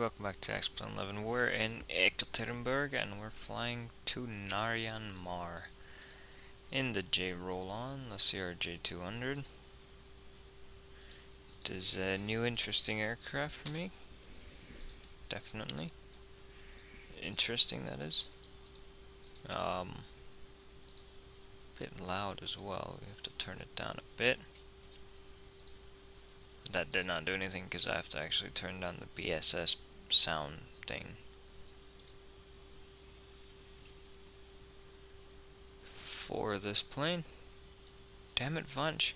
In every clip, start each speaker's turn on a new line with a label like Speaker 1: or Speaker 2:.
Speaker 1: welcome back to X-Plan 11. We're in Yekaterinburg and we're flying to Naryan-Mar in the JRollon, the CRJ200. It is a new interesting aircraft for me. Definitely. Interesting, that is. Bit loud as well. We have to turn it down a bit. That did not do anything because I have to actually turn down the BSS sound thing. For this plane. Damn it, Vunch.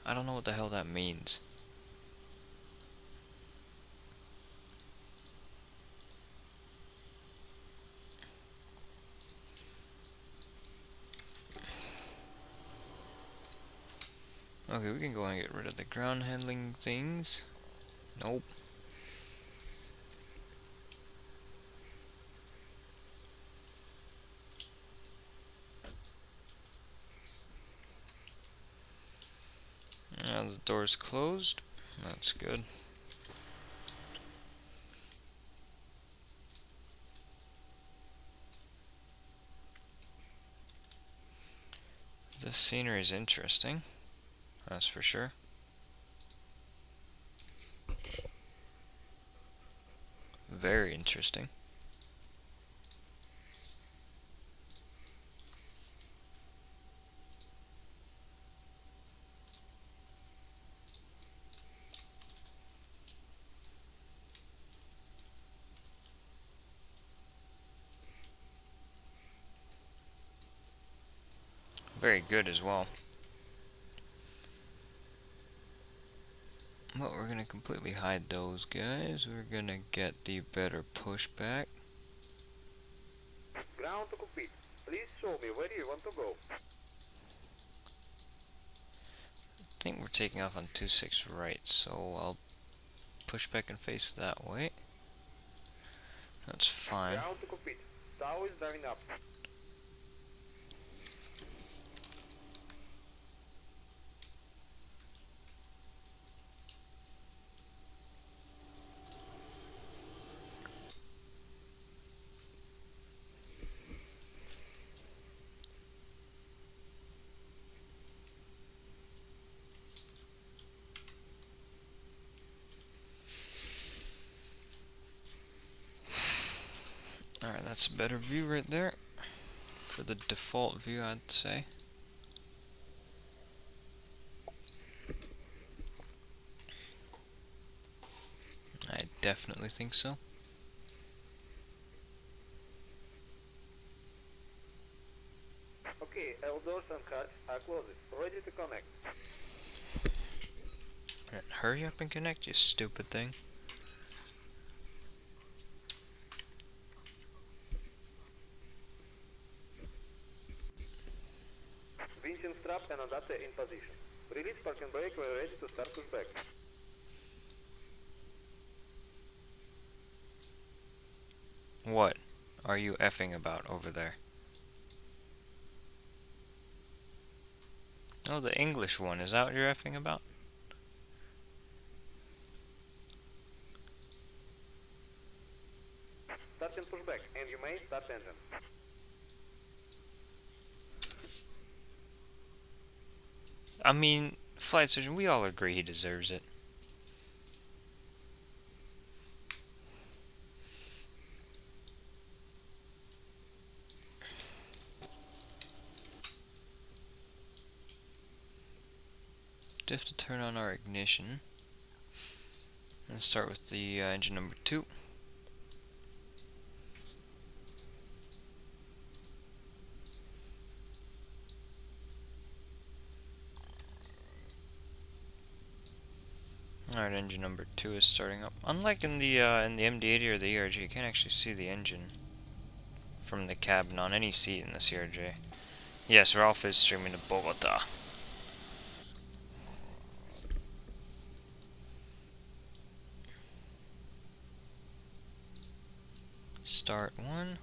Speaker 1: I don't know what the hell that means. Okay, we can go and get rid of the ground handling things. Nope. Now the door's closed. That's good. This scenery is interesting. That's for sure. Very interesting. Very good as well. But we're gonna completely hide those guys. We're gonna get the better pushback.
Speaker 2: Ground to compete. Please show me where you want to go.
Speaker 1: I think we're taking off on 26 right, so I'll push back and face that way. That's fine.
Speaker 2: Ground to compete. Tower is driving up.
Speaker 1: Alright, that's a better view right there. For the default view, I'd say. I definitely think so.
Speaker 2: Okay, L doors and hatch are closed. Ready to connect.
Speaker 1: Hurry up and connect, you stupid thing.
Speaker 2: Winching strap and adapter in position. Release park and brake. We're ready to start pushback.
Speaker 1: What are you effing about over there? Oh, the English one. Is that what you're effing about?
Speaker 2: Starting pushback, and you may start engine.
Speaker 1: I mean, flight surgeon, we all agree he deserves it. Do have to turn on our ignition and start with the engine number 2. Alright, engine number 2 is starting up. Unlike in the MD-80 or the ERJ, you can't actually see the engine from the cabin on any seat in the CRJ. Yes, Ralph is streaming to Bogota. Start 1.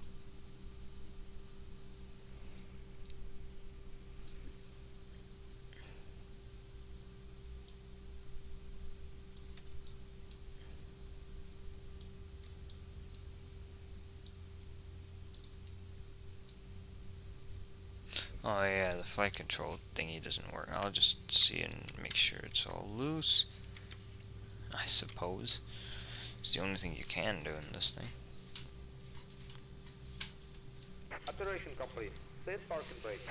Speaker 1: Oh yeah, the flight control thingy doesn't work. I'll just see and make sure it's all loose. I suppose. It's the only thing you can do in this thing.
Speaker 2: Operation complete. Set park and brake.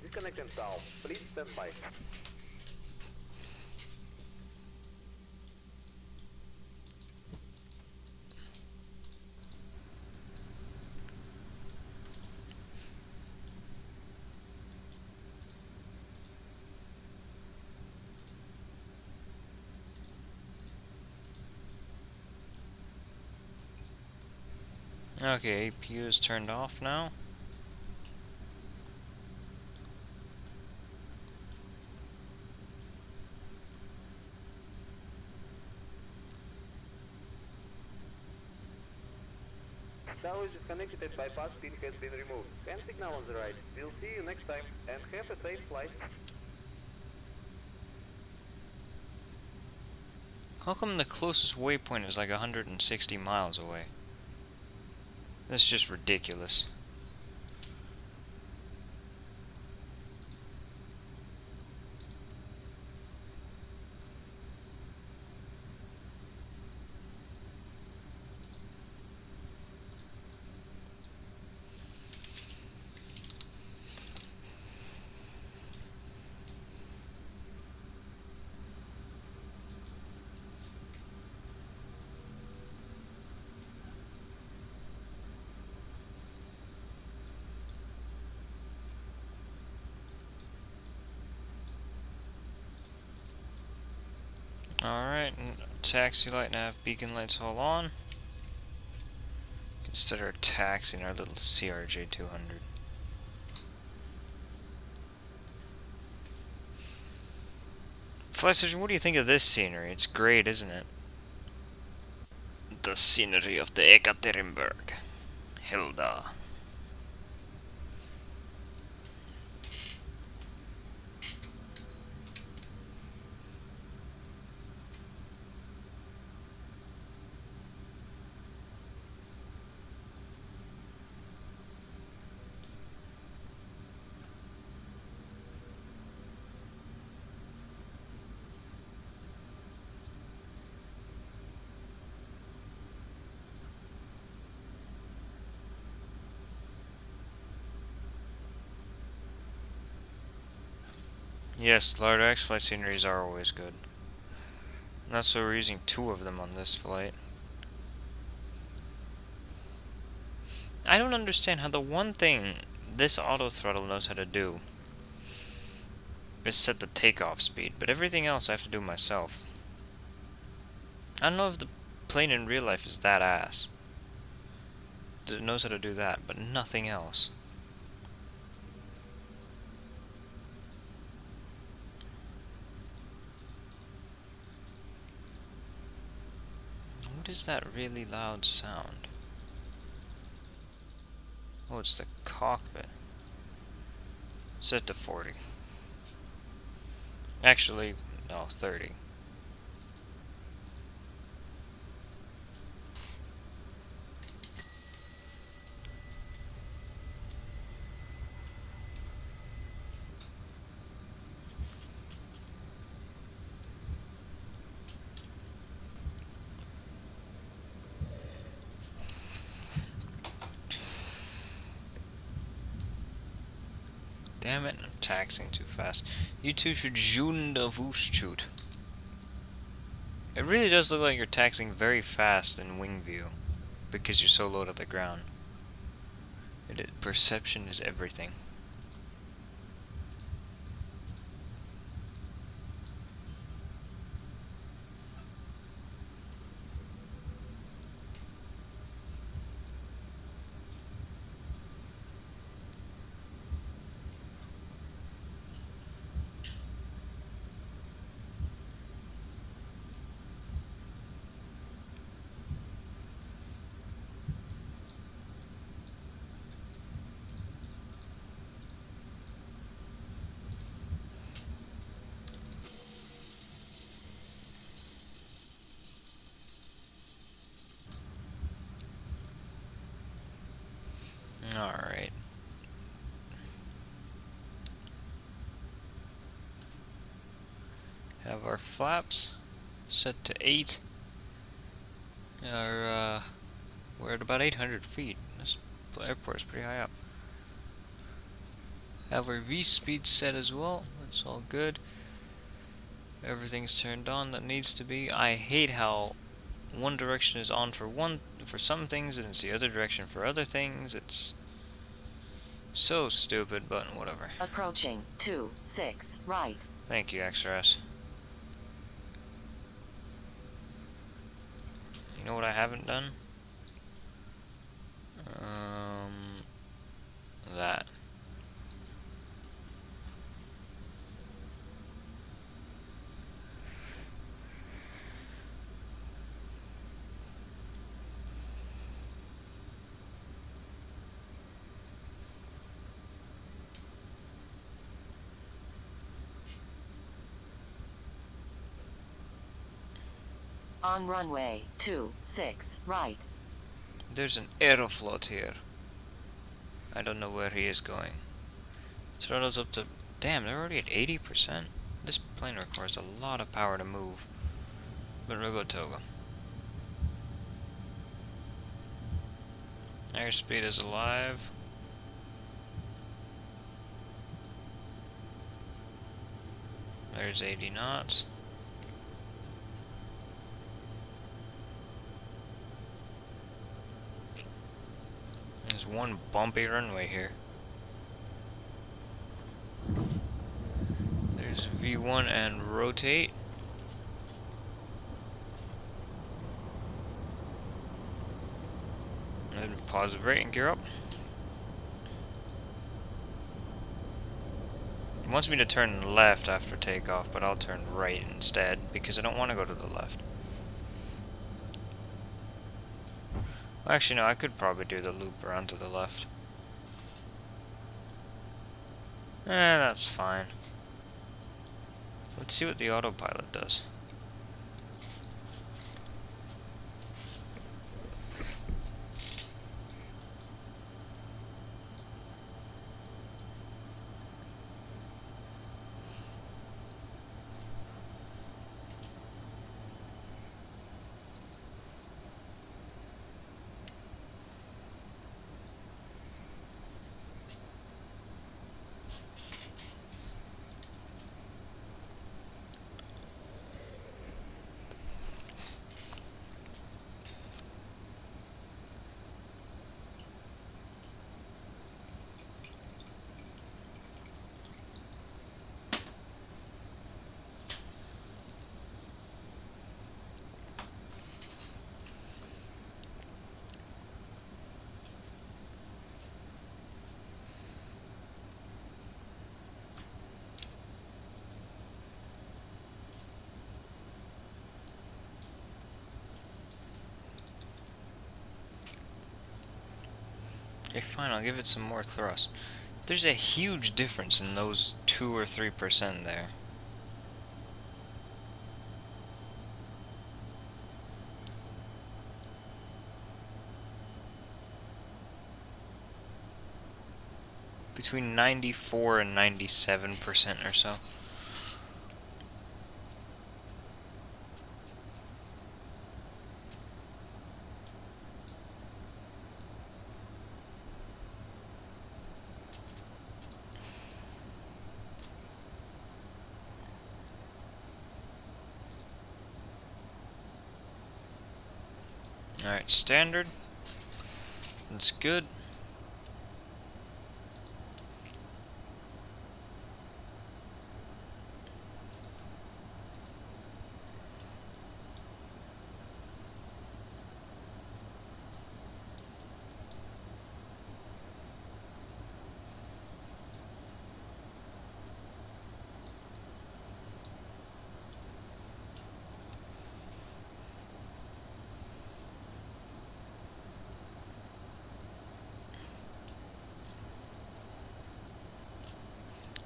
Speaker 2: Disconnect and stall. Please stand by.
Speaker 1: Okay, APU is turned off now.
Speaker 2: Tower is disconnected and bypass pin has been removed. Hand signal on the right. We'll see you next time and have a safe flight.
Speaker 1: How come the closest waypoint is like 160 miles away? That's just ridiculous. Alright, taxi light, nav, beacon lights all on. Consider taxiing our little CRJ200. Flight Surgeon, what do you think of this scenery? It's great, isn't it? The scenery of the Yekaterinburg. Hilda. Yes, Large X flight sceneries are always good. That's why we're using 2 of them on this flight. I don't understand how the one thing this auto throttle knows how to do is set the takeoff speed, but everything else I have to do myself. I don't know if the plane in real life is that ass that it knows how to do that, but nothing else. What is that really loud sound? Oh, it's the cockpit. Set to 40. Actually, no, 30. Damn it, I'm taxing too fast. You two should shoot. It really does look like you're taxing very fast in wing view, because you're so low to the ground. Perception is everything. flaps set to 8. We're at about 800 feet. This airport is pretty high up. Have our V speed set as well. It's all good. Everything's turned on that needs to be. I hate how one direction is on for some things and it's the other direction for other things. It's so stupid, but whatever.
Speaker 3: Approaching 26 right.
Speaker 1: Thank you, XRS. You know what I haven't done? That.
Speaker 3: On runway 26 right.
Speaker 1: There's an Aeroflot here. I don't know where he is going. Throttle's up to... Damn, they're already at 80%. This plane requires a lot of power to move. But we'll go Togo. Airspeed is alive. There's 80 knots. There's one bumpy runway here. There's V1 and rotate. And then pause the brake and gear up. It wants me to turn left after takeoff, but I'll turn right instead because I don't want to go to the left. Actually, no, I could probably do the loop around to the left. That's fine. Let's see what the autopilot does. Okay, fine, I'll give it some more thrust. There's a huge difference in those 2 or 3% there. Between 94 and 97% or so. Alright, standard. That's good.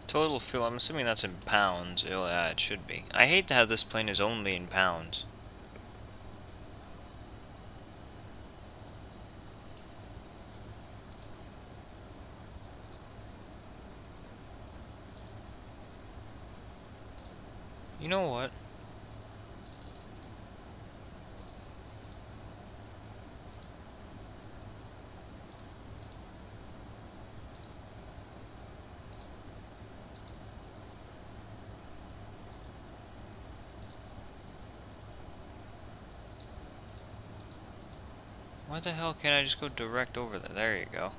Speaker 1: Total fuel, I'm assuming that's in pounds. Oh, yeah, it should be. I hate to have this plane is only in pounds. You know what? Why the hell can't I just go direct over there? There you go.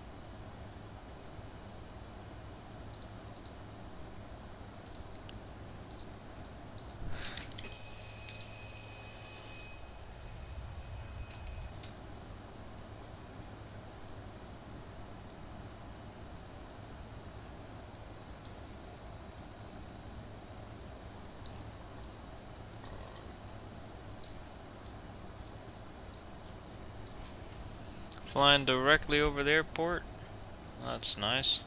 Speaker 1: Flying directly over the airport. That's nice.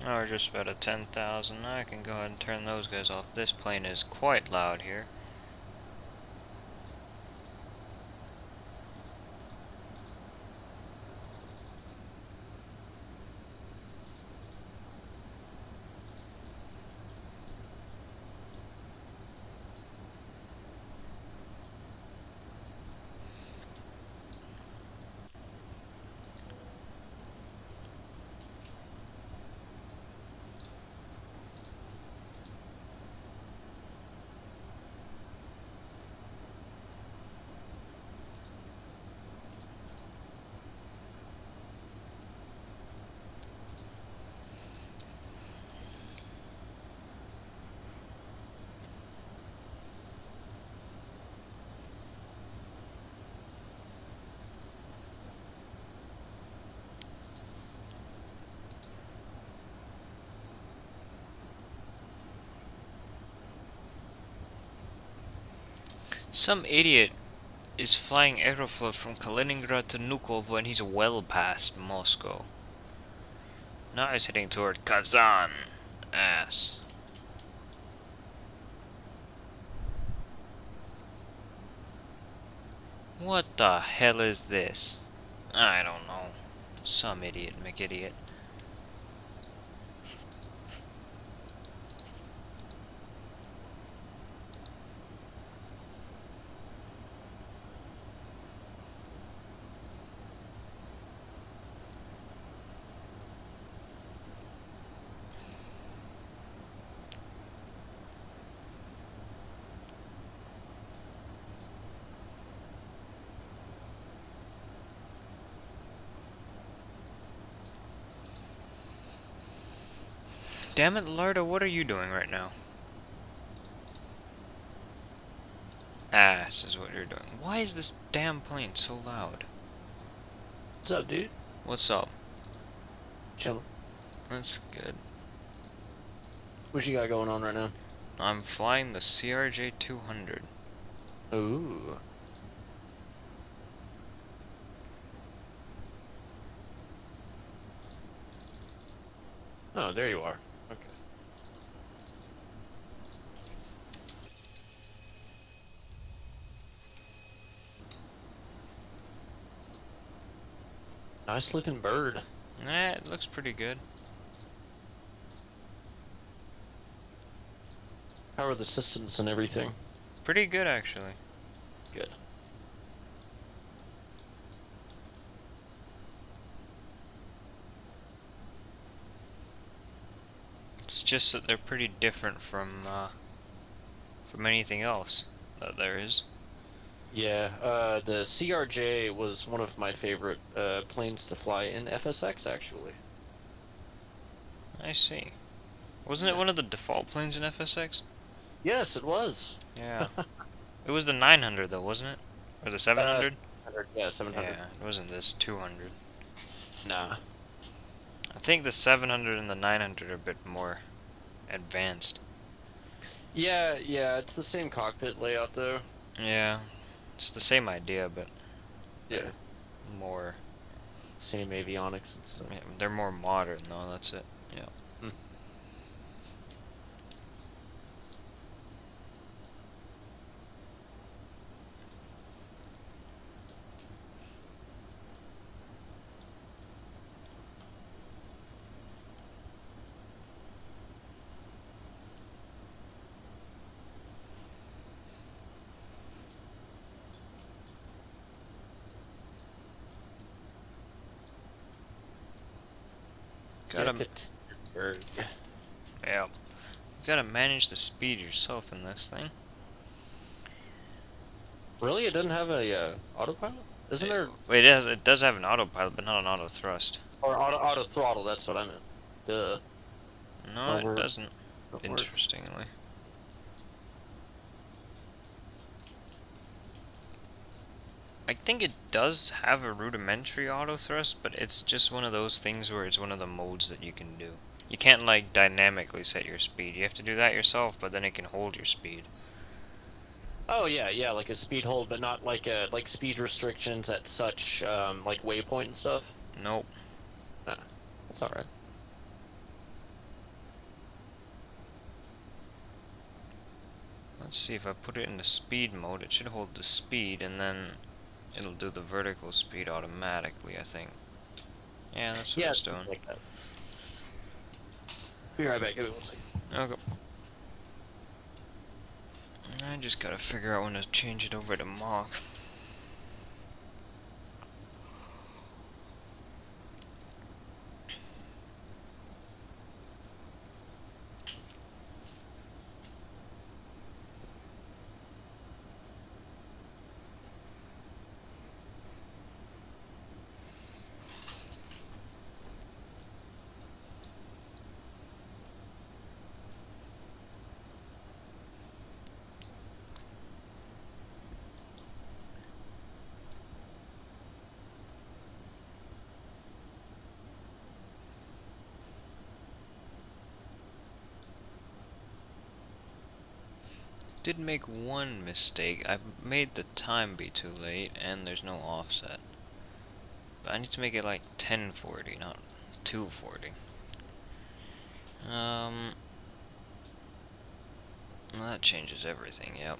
Speaker 1: Now we're just about at 10,000. I can go ahead and turn those guys off. This plane is quite loud here. Some idiot is flying Aeroflot from Kaliningrad to Nukovo and he's well past Moscow. Now he's heading toward Kazan. Ass. What the hell is this? I don't know. Some idiot, McIdiot. Damn it, Larda, what are you doing right now? Ass is what you're doing. Why is this damn plane so loud?
Speaker 4: What's up, dude?
Speaker 1: What's up?
Speaker 4: Chillin'.
Speaker 1: That's good.
Speaker 4: What you got going on right now?
Speaker 1: I'm flying the CRJ200.
Speaker 4: Ooh. Oh, there you are. Okay. Nice looking bird.
Speaker 1: Nah, it looks pretty good.
Speaker 4: How are the systems and everything?
Speaker 1: Pretty good, actually.
Speaker 4: Good.
Speaker 1: It's just that they're pretty different from anything else that there is.
Speaker 4: Yeah, the CRJ was one of my favorite planes to fly in FSX, actually.
Speaker 1: I see. Wasn't it one of the default planes in FSX?
Speaker 4: Yes, it was.
Speaker 1: Yeah. It was the 900 though, wasn't it? Or the 700?
Speaker 4: 700, yeah, 700.
Speaker 1: Yeah, it wasn't this 200.
Speaker 4: Nah.
Speaker 1: I think the 700 and the 900 are a bit more advanced.
Speaker 4: Yeah, it's the same cockpit layout, though.
Speaker 1: Yeah, it's the same idea, but
Speaker 4: Yeah.
Speaker 1: more.
Speaker 4: Same avionics and stuff.
Speaker 1: Yeah, they're more modern though. That's it. Yeah.
Speaker 4: Hmm.
Speaker 1: Gotta,
Speaker 4: Yekaterinburg.
Speaker 1: yeah, you gotta manage the speed yourself in this thing.
Speaker 4: Really? It doesn't have a autopilot? Isn't there?
Speaker 1: It does have an autopilot, but not an auto thrust.
Speaker 4: Or auto throttle? That's what I meant. Duh.
Speaker 1: No,
Speaker 4: Oh,
Speaker 1: it doesn't.
Speaker 4: don't work.
Speaker 1: Interestingly. I think it does have a rudimentary auto thrust, but it's just one of those things where it's one of the modes that you can do. You can't like dynamically set your speed. You have to do that yourself, but then it can hold your speed.
Speaker 4: Oh yeah, yeah, like a speed hold, but not like like speed restrictions at such like waypoint and stuff.
Speaker 1: Nope.
Speaker 4: Nah, that's all right.
Speaker 1: Let's see if I put it in the speed mode. It should hold the speed, and then it'll do the vertical speed automatically, I think. Yeah, that's what
Speaker 4: Yeah,
Speaker 1: it's doing.
Speaker 4: like that. Be right back. Give me 1 second.
Speaker 1: Okay. I just gotta figure out when to change it over to Mach. Did make one mistake. I made the time be too late, and there's no offset. But I need to make it like 1040, not 240. Well, that changes everything, yep.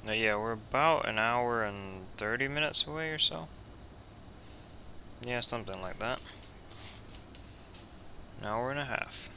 Speaker 1: Now, yeah, we're about an hour and 30 minutes away or so. Yeah, something like that. An hour and a half.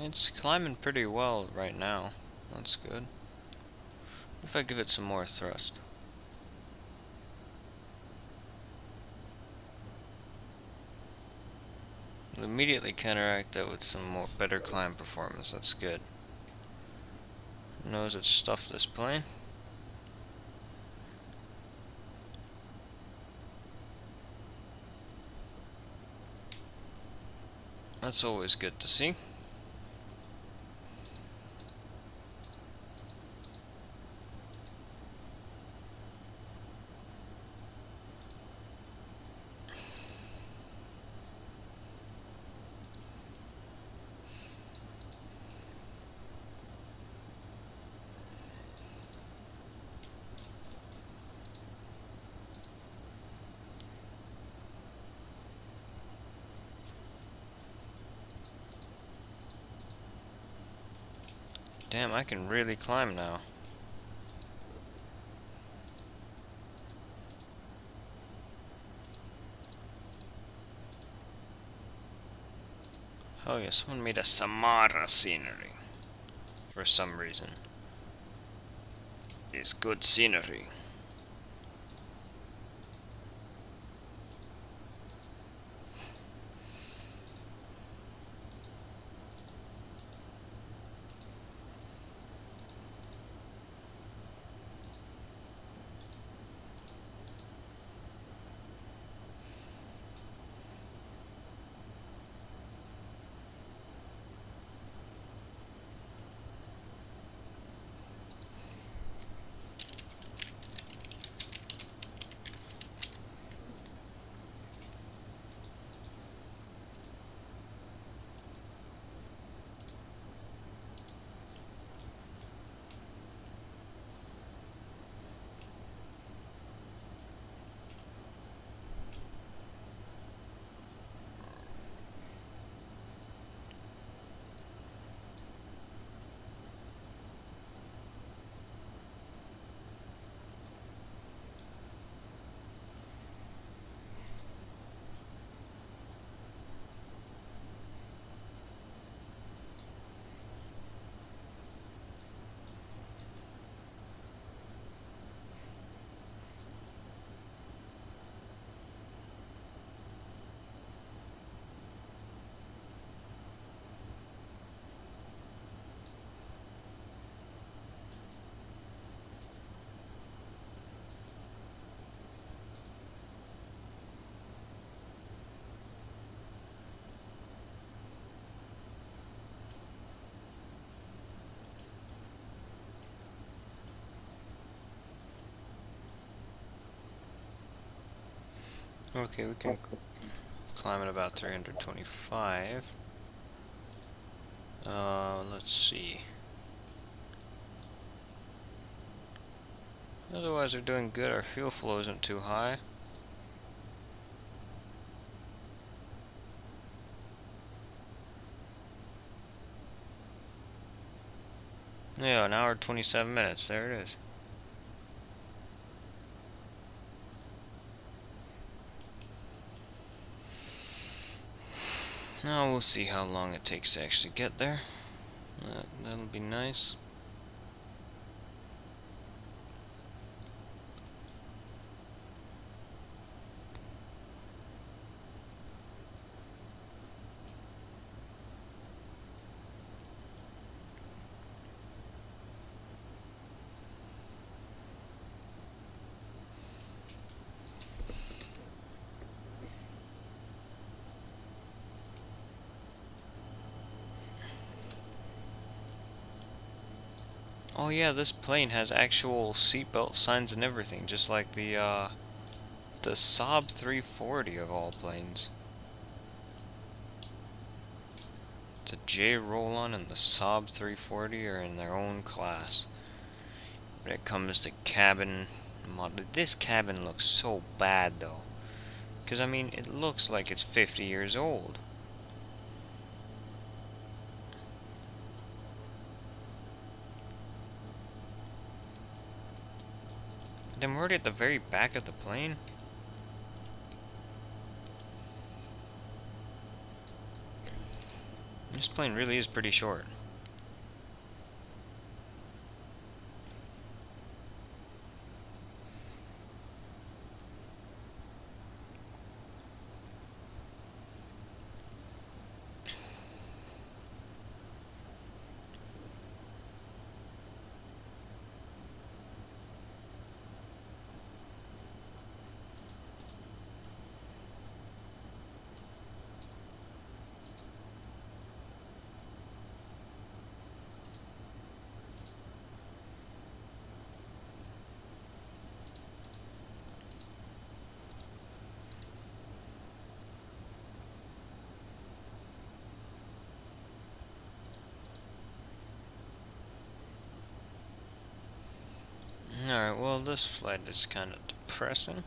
Speaker 1: It's climbing pretty well right now. That's good. What if I give it some more thrust? It'll immediately counteract that with some more better climb performance. That's good. It knows it's stuffed this plane. That's always good to see. Damn, I can really climb now. Oh yeah, someone made a Samara scenery. For some reason. It's good scenery. Okay, we can climb at about 325. Let's see. Otherwise, we're doing good. Our fuel flow isn't too high. Yeah, an hour 27 minutes. There it is. Now we'll see how long it takes to actually get there. That'll be nice. Oh yeah, this plane has actual seatbelt signs and everything, just like the Saab 340 of all planes. The JRollon and the Saab 340 are in their own class. When it comes to cabin model, this cabin looks so bad though. Because I mean, it looks like it's 50 years old. And I'm already at the very back of the plane. This plane really is pretty short. Alright, well, this flight is kind of depressing.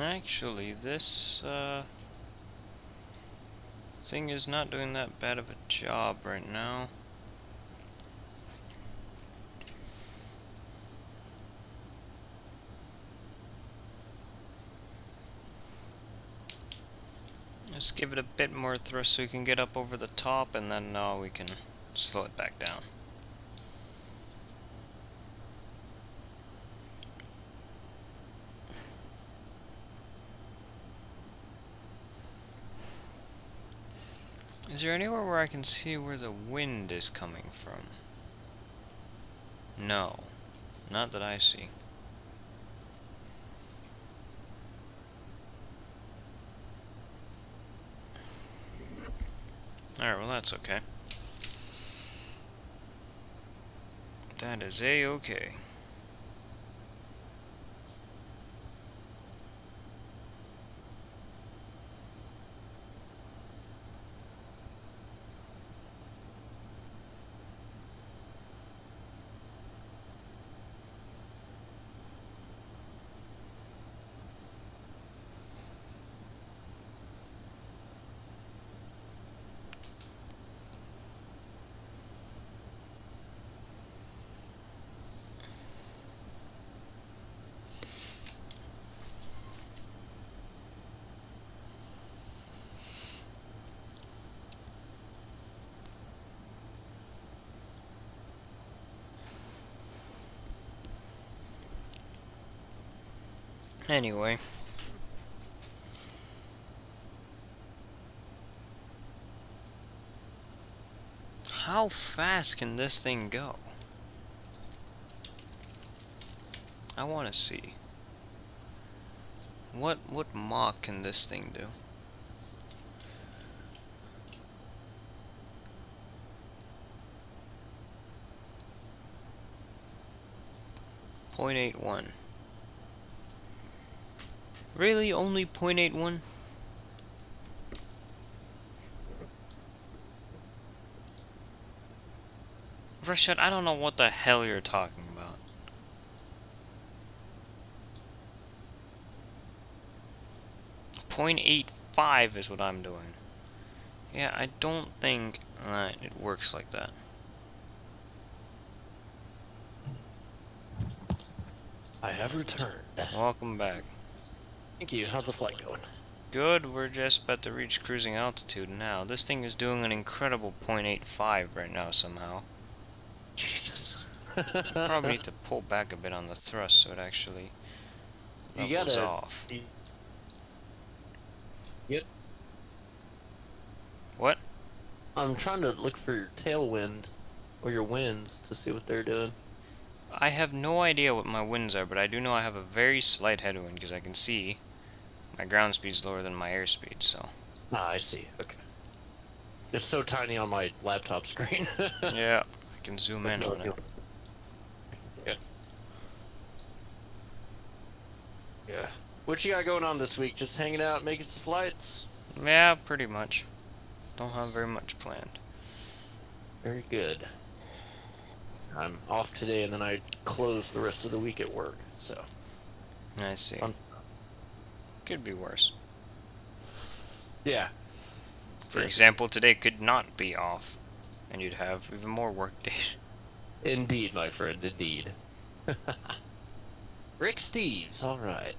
Speaker 1: Actually, this thing is not doing that bad of a job right now. Just give it a bit more thrust so we can get up over the top, and then we can slow it back down. Is there anywhere where I can see where the wind is coming from? No, not that I see. Alright, well that's okay. That is A-okay. Anyway. How fast can this thing go? I want to see. What Mach can this thing do? .81. Really? Only .81? Rashad, I don't know what the hell you're talking about. .85 is what I'm doing. Yeah, I don't think it works like that.
Speaker 4: I have returned.
Speaker 1: Welcome back.
Speaker 4: Thank you. How's the flight going?
Speaker 1: Good, we're just about to reach cruising altitude now. This thing is doing an incredible 0.85 right now somehow.
Speaker 4: Jesus.
Speaker 1: Probably need to pull back a bit on the thrust so it actually
Speaker 4: You
Speaker 1: levels
Speaker 4: gotta.
Speaker 1: off.
Speaker 4: Yep.
Speaker 1: What?
Speaker 4: I'm trying to look for your tailwind or your winds to see what they're doing.
Speaker 1: I have no idea what my winds are, but I do know I have a very slight headwind because I can see my ground speed's lower than my airspeed, so.
Speaker 4: Ah, I see. Okay. It's so tiny on my laptop screen.
Speaker 1: Yeah, I can zoom in on it.
Speaker 4: Yeah. Yeah. What you got going on this week? Just hanging out, making some flights?
Speaker 1: Yeah, pretty much. Don't have very much planned.
Speaker 4: Very good. I'm off today, and then I close the rest of the week at work, so.
Speaker 1: I see.
Speaker 4: Fun.
Speaker 1: Could be worse.
Speaker 4: Yeah.
Speaker 1: For example, today could not be off, and you'd have even more work days.
Speaker 4: Indeed, my friend, indeed. Rick Steves, alright.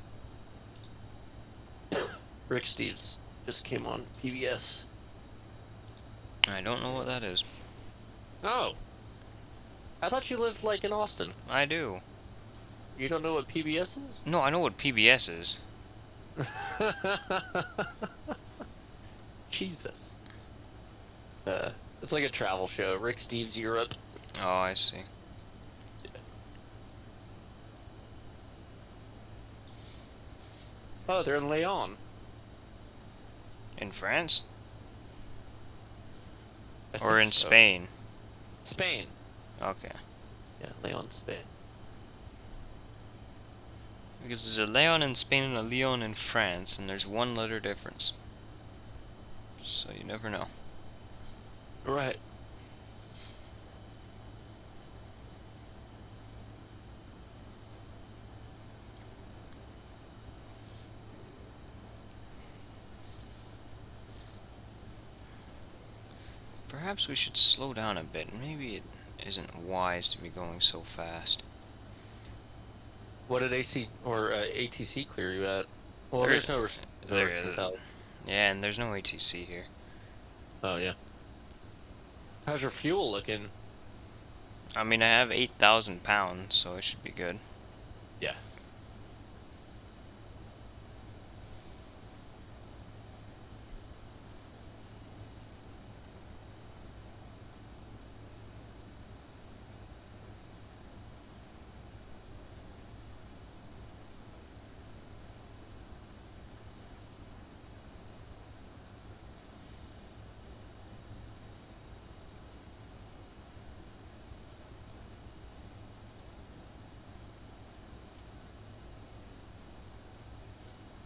Speaker 4: Rick Steves just came on PBS.
Speaker 1: I don't know what that is.
Speaker 4: Oh. I thought you lived, like, in Austin.
Speaker 1: I do.
Speaker 4: You don't know what PBS is?
Speaker 1: No, I know what PBS is.
Speaker 4: Jesus. It's like a travel show. Rick Steves Europe.
Speaker 1: Oh, I see.
Speaker 4: Oh, they're in Lyon.
Speaker 1: In France?
Speaker 4: I
Speaker 1: Or
Speaker 4: think
Speaker 1: in
Speaker 4: so.
Speaker 1: Spain?
Speaker 4: Spain.
Speaker 1: Okay.
Speaker 4: Yeah, Lyon, Spain.
Speaker 1: Because there's a Leon in Spain and a Leon in France, and there's one letter difference. So you never know.
Speaker 4: Right.
Speaker 1: Perhaps we should slow down a bit. Maybe it isn't wise to be going so fast.
Speaker 4: What did ATC clear you at? Well,
Speaker 1: There-
Speaker 4: there's no
Speaker 1: there-
Speaker 4: restriction.
Speaker 1: Yeah, and there's no ATC here.
Speaker 4: Oh, yeah. How's your fuel looking?
Speaker 1: I mean, I have 8,000 pounds, so it should be good.
Speaker 4: Yeah.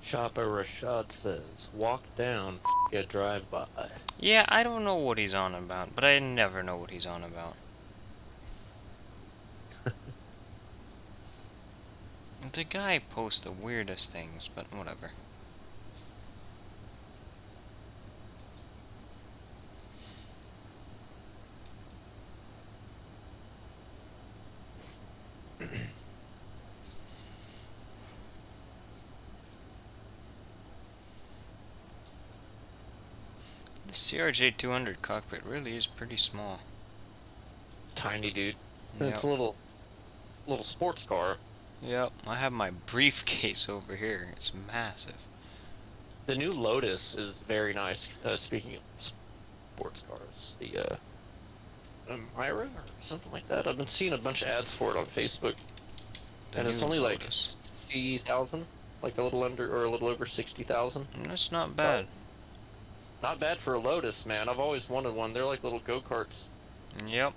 Speaker 4: Chopper Rashad says, walk down, a drive-by.
Speaker 1: Yeah, I don't know what he's on about, but I never know what he's on about. The guy posts the weirdest things, but whatever. The CRJ200 cockpit really is pretty small.
Speaker 4: Tiny dude.
Speaker 1: Yep.
Speaker 4: It's a little sports car.
Speaker 1: Yep, I have my briefcase over here. It's massive.
Speaker 4: The new Lotus is very nice. Speaking of sports cars, the Myra or something like that. I've been seeing a bunch of ads for it on Facebook, and it's
Speaker 1: new
Speaker 4: only like
Speaker 1: Lotus.
Speaker 4: 60,000, like a little under or a little over 60,000.
Speaker 1: That's not bad.
Speaker 4: Not bad for a Lotus, man. I've always wanted one. They're like little go-karts.
Speaker 1: Yep.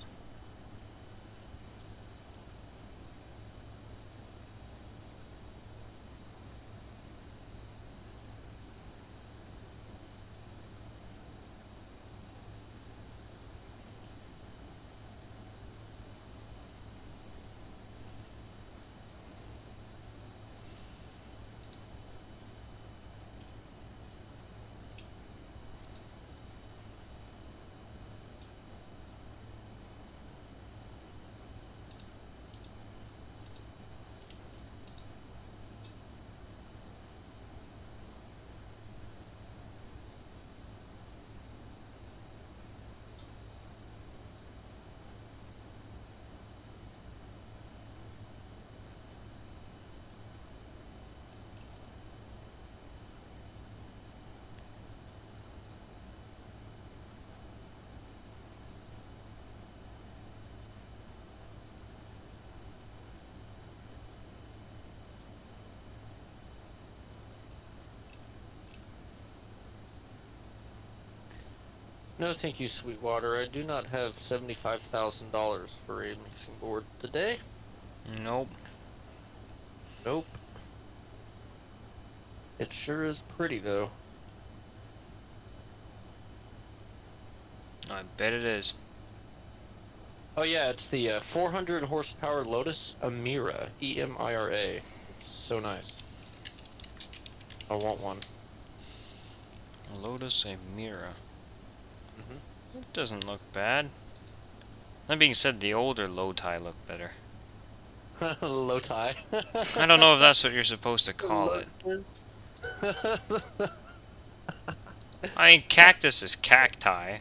Speaker 4: No, thank you, Sweetwater. I do not have $75,000 for a mixing board today.
Speaker 1: Nope.
Speaker 4: Nope. It sure is pretty, though.
Speaker 1: I bet it is.
Speaker 4: Oh yeah, it's the 400 horsepower Lotus Emira, E-M-I-R-A. It's so nice. I want one.
Speaker 1: Lotus Emira.
Speaker 4: Mm-hmm.
Speaker 1: It doesn't look bad. That being said, the older low tie look better.
Speaker 4: Low tie.
Speaker 1: I don't know if that's what you're supposed to call it. I mean, cactus is cacti,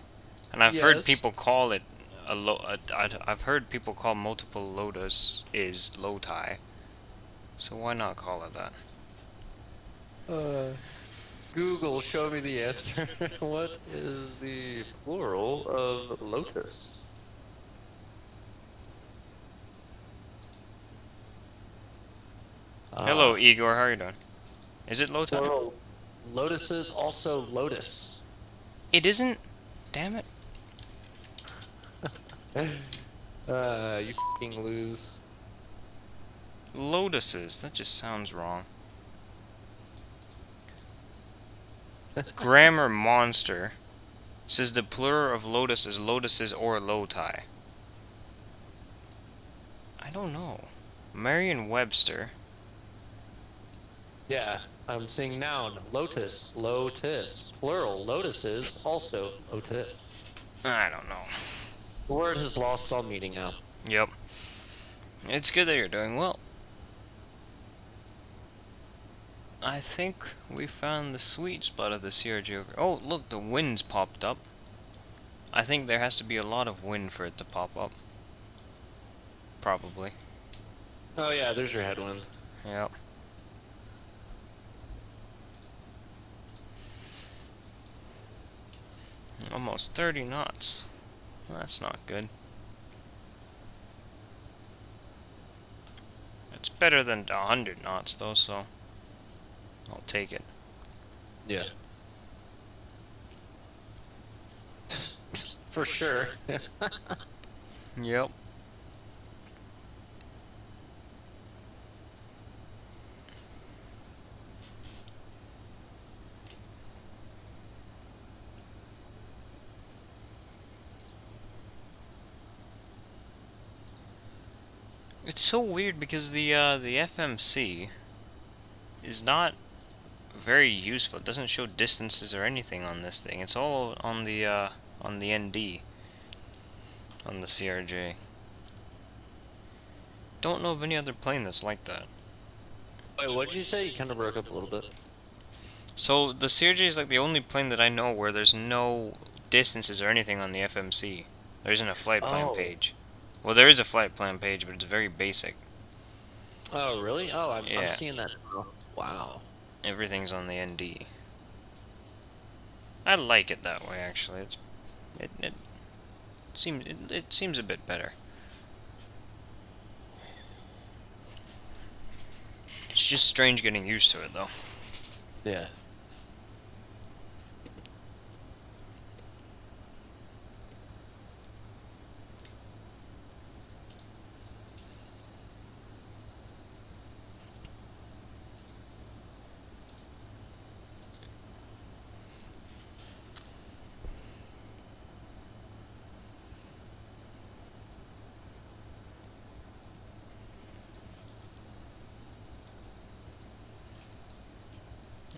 Speaker 1: and I've heard
Speaker 4: Yes.
Speaker 1: people call it I've heard people call multiple lotus is low tie. So why not call it that?
Speaker 4: Google, show me the answer. What is the plural of lotus?
Speaker 1: Hello, Igor. How are you doing? Is it low tie?
Speaker 4: Plural. Lotus is also lotus.
Speaker 1: It isn't. Damn it.
Speaker 4: You f***ing lose.
Speaker 1: Lotuses. That just sounds wrong. Grammar monster says the plural of lotus is lotuses or low tie. I don't know. Merriam-Webster.
Speaker 4: Yeah, I'm saying noun, lotus, lotus. Plural, lotuses, also lotus.
Speaker 1: I don't know.
Speaker 4: The word has lost all meaning now.
Speaker 1: Yep. It's good that you're doing well. I think we found the sweet spot of the CRJ over. Oh, look, the wind's popped up. I think there has to be a lot of wind for it to pop up. Probably.
Speaker 4: Oh yeah, there's your headwind.
Speaker 1: Yep. Almost 30 knots. That's not good. It's better than 100 knots though, so I'll take it.
Speaker 4: Yeah. For sure.
Speaker 1: Yep. It's so weird because the FMC is not very useful. It doesn't show distances or anything on this thing. It's all on the ND on the CRJ. Don't know of any other plane that's like that.
Speaker 4: Wait, what did you say? You kind of broke up a little bit.
Speaker 1: So the CRJ is like the only plane that I know where there's no distances or anything on the FMC. There isn't a flight plan page. Well, there is a flight plan page, but it's very basic.
Speaker 4: Oh, really? Oh, I'm
Speaker 1: Yeah.
Speaker 4: seeing that now. Wow.
Speaker 1: Everything's on the ND. I like it that way, actually. It seems a bit better. It's just strange getting used to it, though.
Speaker 4: Yeah.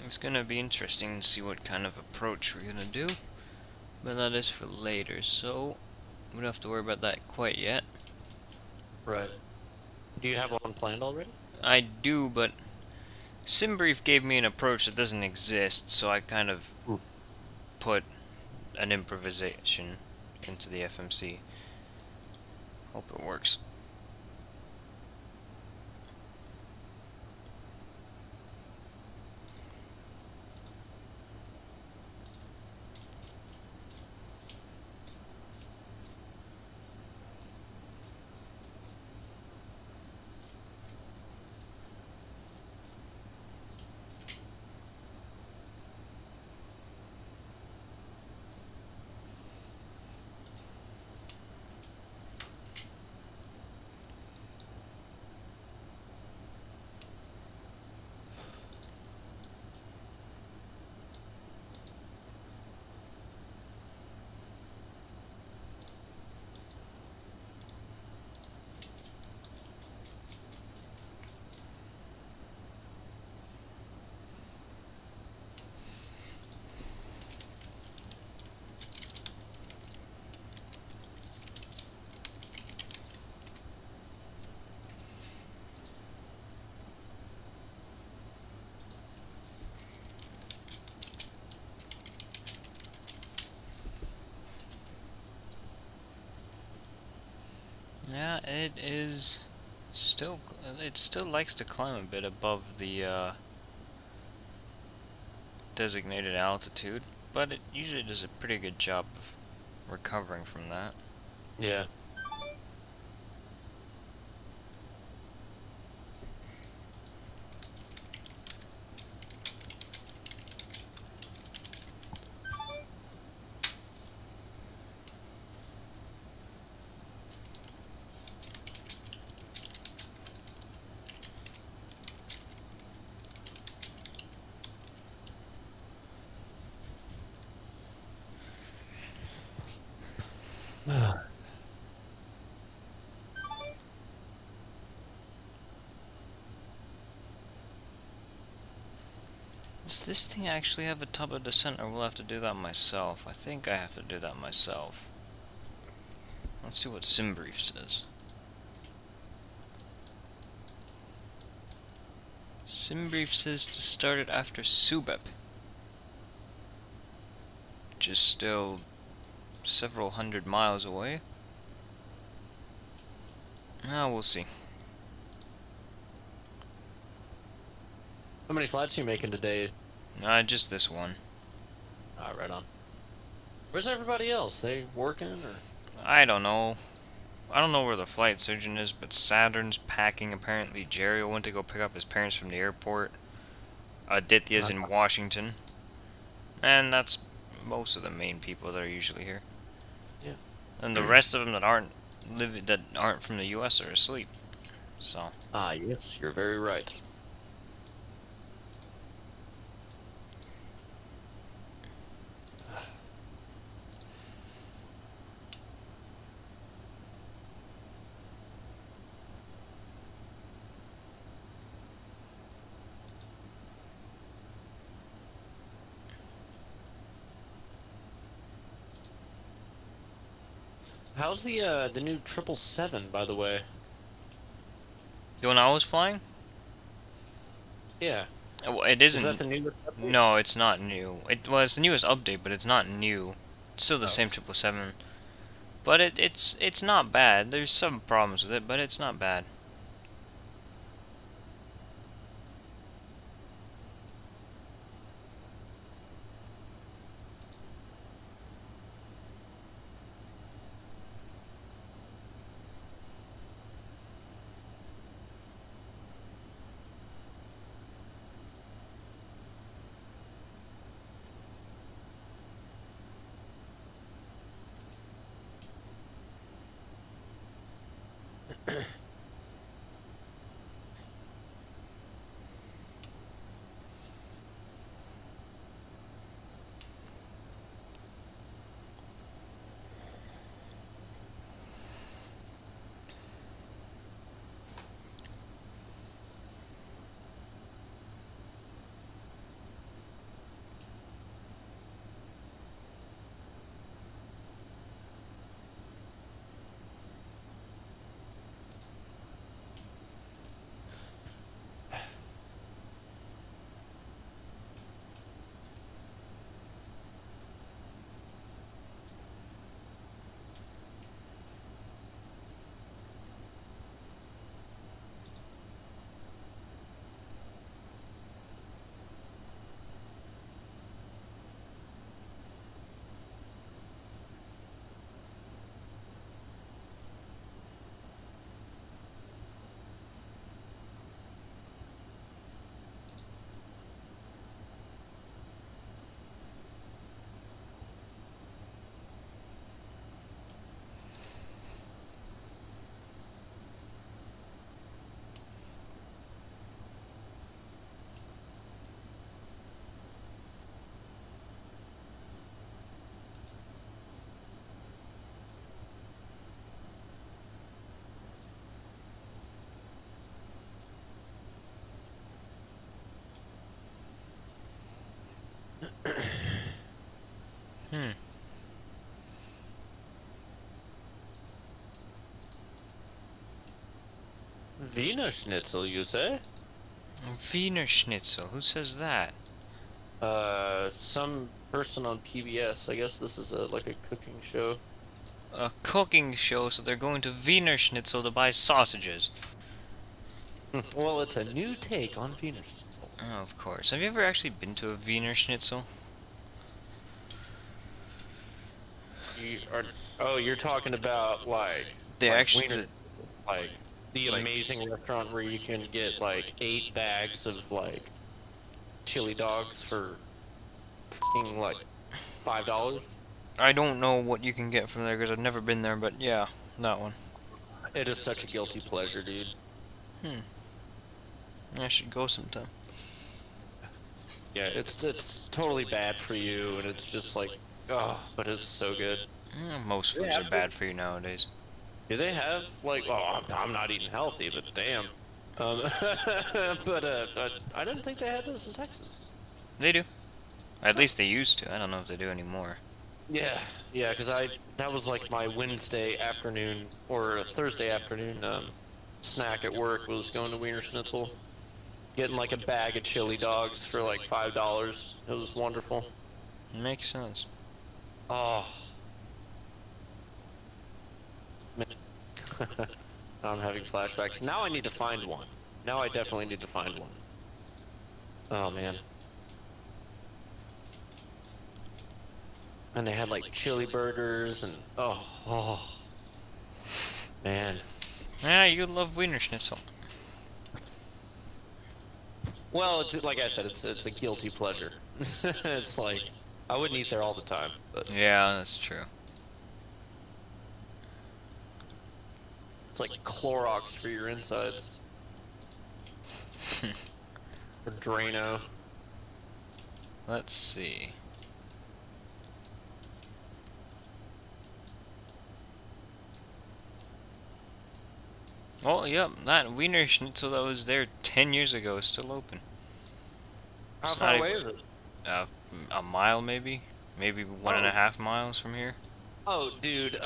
Speaker 1: It's gonna be interesting to see what kind of approach we're gonna do, but that is for later, so we don't have to worry about that quite yet.
Speaker 4: Right. Do you have one planned already?
Speaker 1: I do, but SimBrief gave me an approach that doesn't exist, so I kind of put an improvisation into the FMC. Hope it works. Yeah, it is still, it still likes to climb a bit above the designated altitude, but it usually does a pretty good job of recovering from that.
Speaker 4: Yeah.
Speaker 1: Does this thing actually have a tub of descent, or will I have to do that myself? I think I have to do that myself. Let's see what SimBrief says. SimBrief says to start it after Subep, which is still several hundred miles away. Ah, we'll see.
Speaker 4: How many flights are you making today?
Speaker 1: Just this one.
Speaker 4: Ah, right on. Where's everybody else? They working or?
Speaker 1: I don't know. I don't know where the flight surgeon is, but Saturn's packing. Apparently, Jerry went to go pick up his parents from the airport. Aditya's in Washington. And that's most of the main people that are usually here.
Speaker 4: Yeah.
Speaker 1: And the rest of them that aren't from the U.S. are asleep. So.
Speaker 4: Ah, yes, you're very right. How's the new 777, by the way?
Speaker 1: The one I was flying?
Speaker 4: Yeah.
Speaker 1: Well, it isn't.
Speaker 4: Is that the new?
Speaker 1: No, it's not new. It's the newest update, but it's not new. It's still the
Speaker 4: Oh.
Speaker 1: same 777. But it's not bad. There's some problems with it, but it's not bad. Hmm.
Speaker 4: Wiener Schnitzel, you say?
Speaker 1: Wiener Schnitzel. Who says that?
Speaker 4: Some person on PBS. I guess this is like a cooking show.
Speaker 1: a cooking show, so they're going to Wiener Schnitzel to buy sausages.
Speaker 4: Well, it's a new take on Venus.
Speaker 1: Oh, of course. Have you ever actually been to a Wiener Schnitzel?
Speaker 4: You're talking about like
Speaker 1: They actually,
Speaker 4: Wiener, like the amazing restaurant where you can get like 8 bags of like chili dogs for fucking like $5.
Speaker 1: I don't know what you can get from there because I've never been there, but yeah, that one.
Speaker 4: It is such a guilty pleasure, dude.
Speaker 1: I should go sometime.
Speaker 4: Yeah, it's totally bad for you, and it's just like, oh, but it's so good.
Speaker 1: Most foods are bad for you nowadays.
Speaker 4: Do they have like? Oh, I'm not eating healthy, but damn. But I didn't think they had those in Texas.
Speaker 1: They do. At least they used to. I don't know if they do anymore.
Speaker 4: Yeah, because that was like my Wednesday afternoon or Thursday afternoon snack at work was going to Wiener Schnitzel, getting like a bag of chili dogs for like $5. It was wonderful.
Speaker 1: Makes sense.
Speaker 4: Oh. Man. I'm having flashbacks. Now I need to find one. Now I definitely need to find one. Oh man. And they had like chili burgers and oh man.
Speaker 1: Yeah, you love Wiener Schnitzel.
Speaker 4: Well, it's like I said, it's a guilty pleasure. It's like I wouldn't eat there all the time, but
Speaker 1: Yeah, that's true.
Speaker 4: it's like Clorox for your insides. Or Drano.
Speaker 1: Let's see. Oh, yep, that Wiener Schnitzel that was there 10 years ago is still open.
Speaker 4: How
Speaker 1: It's
Speaker 4: far
Speaker 1: not
Speaker 4: away
Speaker 1: even-
Speaker 4: is it?
Speaker 1: A mile maybe? Maybe 1.5 miles from here?
Speaker 4: Oh, dude,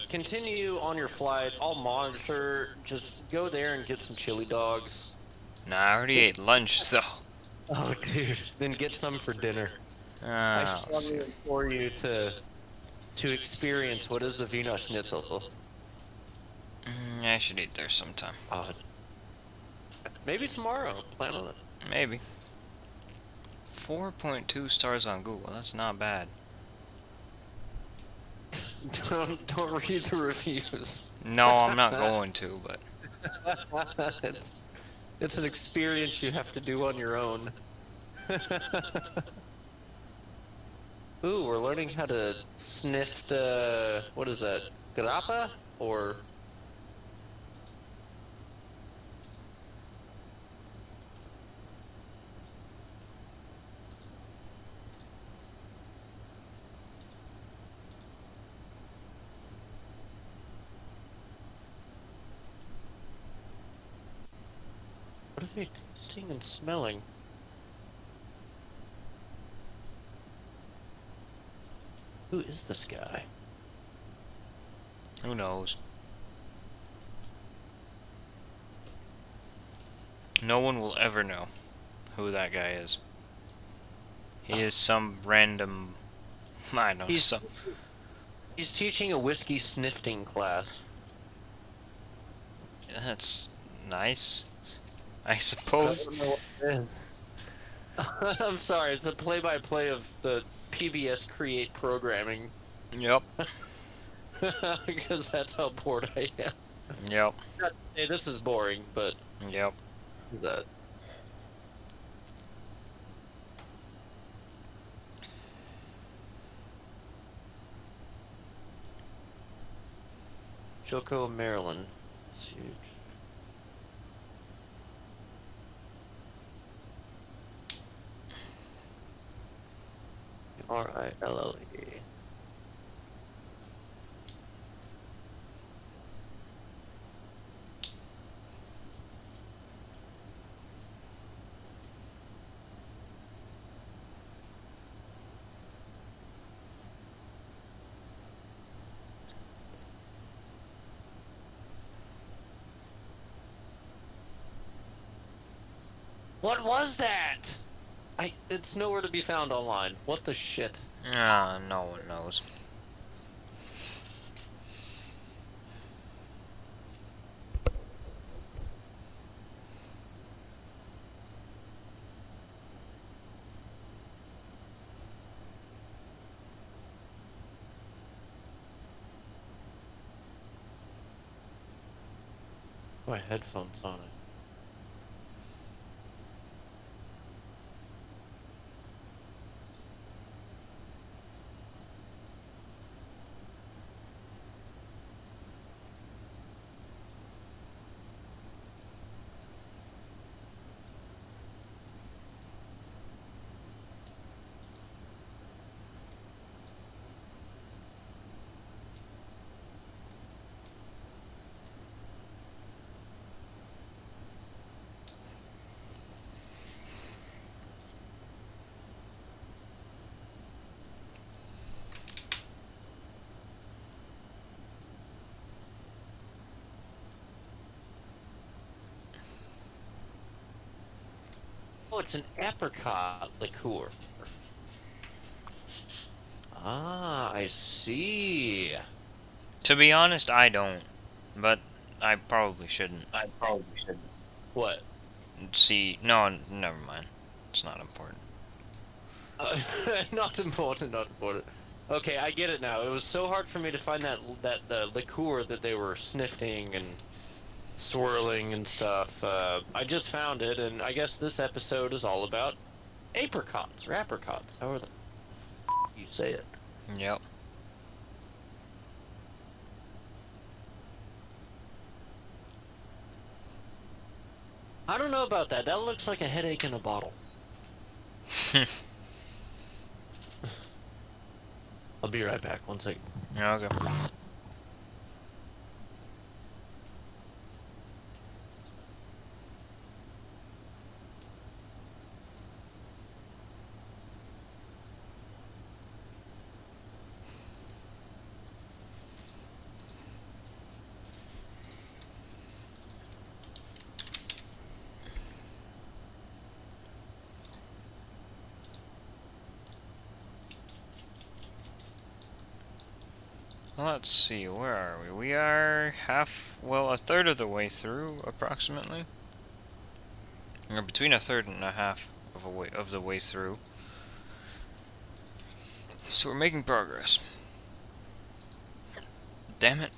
Speaker 4: continue on your flight. I'll monitor. Just go there and get some chili dogs.
Speaker 1: Nah, I already ate lunch, so.
Speaker 4: Oh, dude. Then get some for dinner.
Speaker 1: Ah,
Speaker 4: I
Speaker 1: let's see.
Speaker 4: strongly implore you to experience what is the Wiener Schnitzel.
Speaker 1: I should eat there sometime.
Speaker 4: Maybe tomorrow. Plan on it.
Speaker 1: Maybe. 4.2 stars on Google. That's not bad.
Speaker 4: Don't read the reviews.
Speaker 1: No, I'm not going to, but
Speaker 4: It's an experience you have to do on your own. Ooh, we're learning how to sniff the, what is that? Grappa? Or what are they tasting and smelling? Who is this guy?
Speaker 1: who knows? No one will ever know who that guy is. He is some random. I don't know.
Speaker 4: He's teaching a whiskey sniffing class.
Speaker 1: That's nice, I suppose.
Speaker 4: I'm sorry, it's a play-by-play of the PBS Create programming.
Speaker 1: Yep.
Speaker 4: Because that's how bored I am.
Speaker 1: Yep.
Speaker 4: Hey, this is boring, but
Speaker 1: Yep.
Speaker 4: that. Choco, Maryland. It's huge. R-I-L-L-E. What was that? It's nowhere to be found online. What the shit?
Speaker 1: Ah, no one knows.
Speaker 4: My headphones on it. Oh, it's an apricot liqueur. Ah, I see.
Speaker 1: To be honest, I don't. But I probably shouldn't.
Speaker 4: What?
Speaker 1: See, no, never mind. It's not important.
Speaker 4: Not important, not important. Okay, I get it now. It was so hard for me to find that liqueur that they were sniffing and swirling and stuff. I just found it, and I guess this episode is all about apricots or apricots. However the you say it.
Speaker 1: Yep.
Speaker 4: I don't know about that. That looks like a headache in a bottle. I'll be right back. 1 second.
Speaker 1: Okay. Let's see, where are we? We are a third of the way through, approximately. Or between a third and a half of the way through. So we're making progress. Damn it.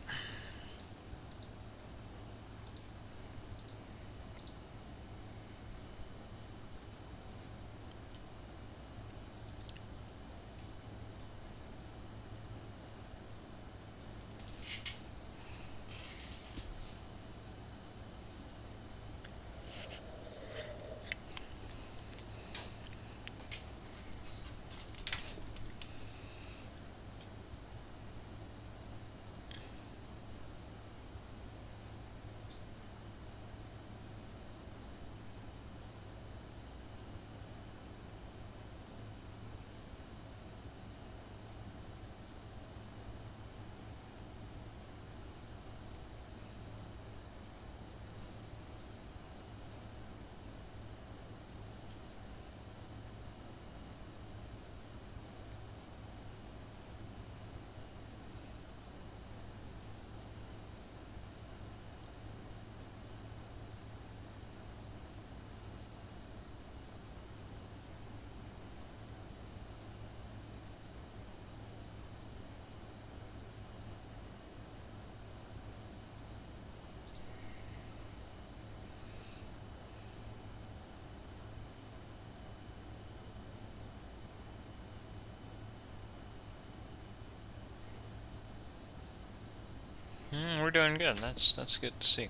Speaker 1: We're doing good. That's good to see.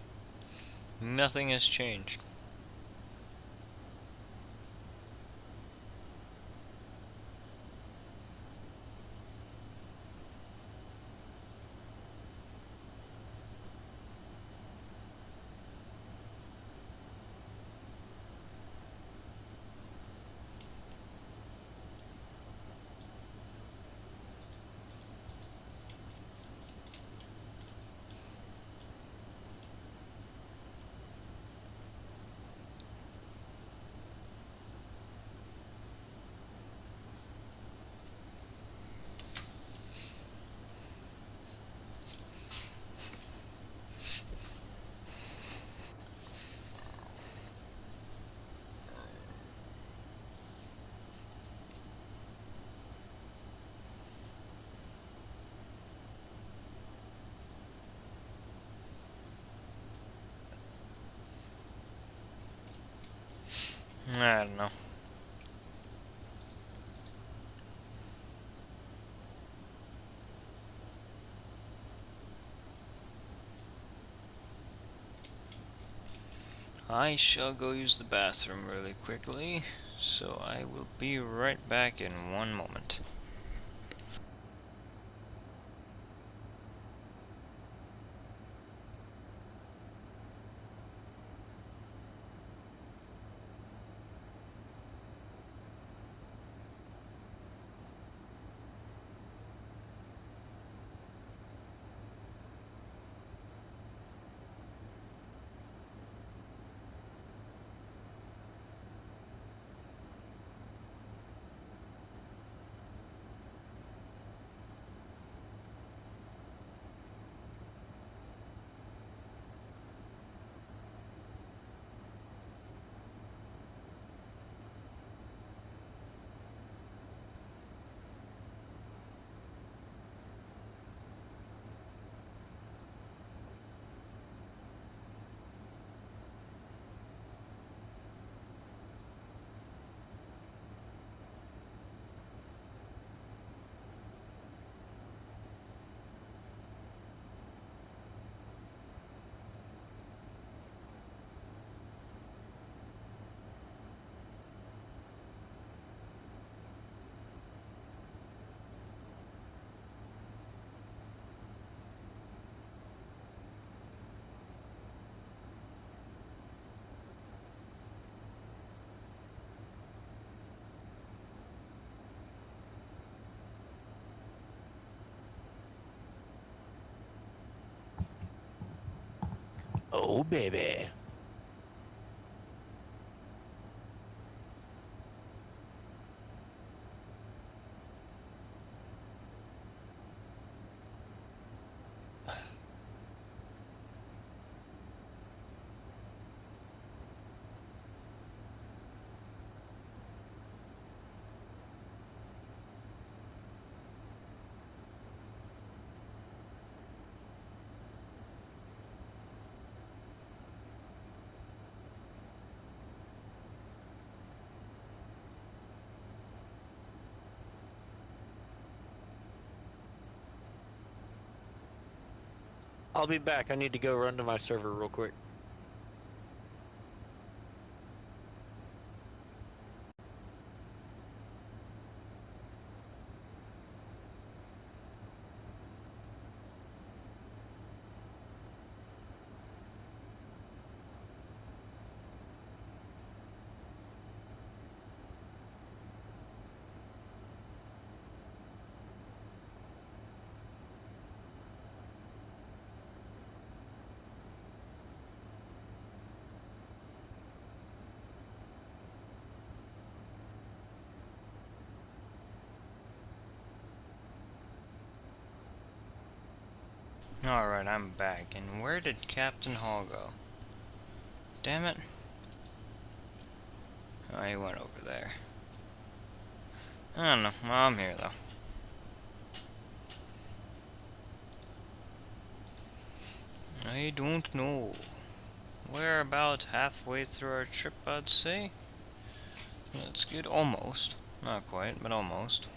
Speaker 1: Nothing has changed. I don't know. I shall go use the bathroom really quickly, so I will be right back in 1 moment.
Speaker 4: Oh, baby. I'll be back. I need to go run to my server real quick.
Speaker 1: Alright, I'm back. And where did Captain Hall go? Damn it. Oh, he went over there. I don't know. Well, I'm here, though. I don't know. We're about halfway through our trip, I'd say. That's good. Almost. Not quite, but almost.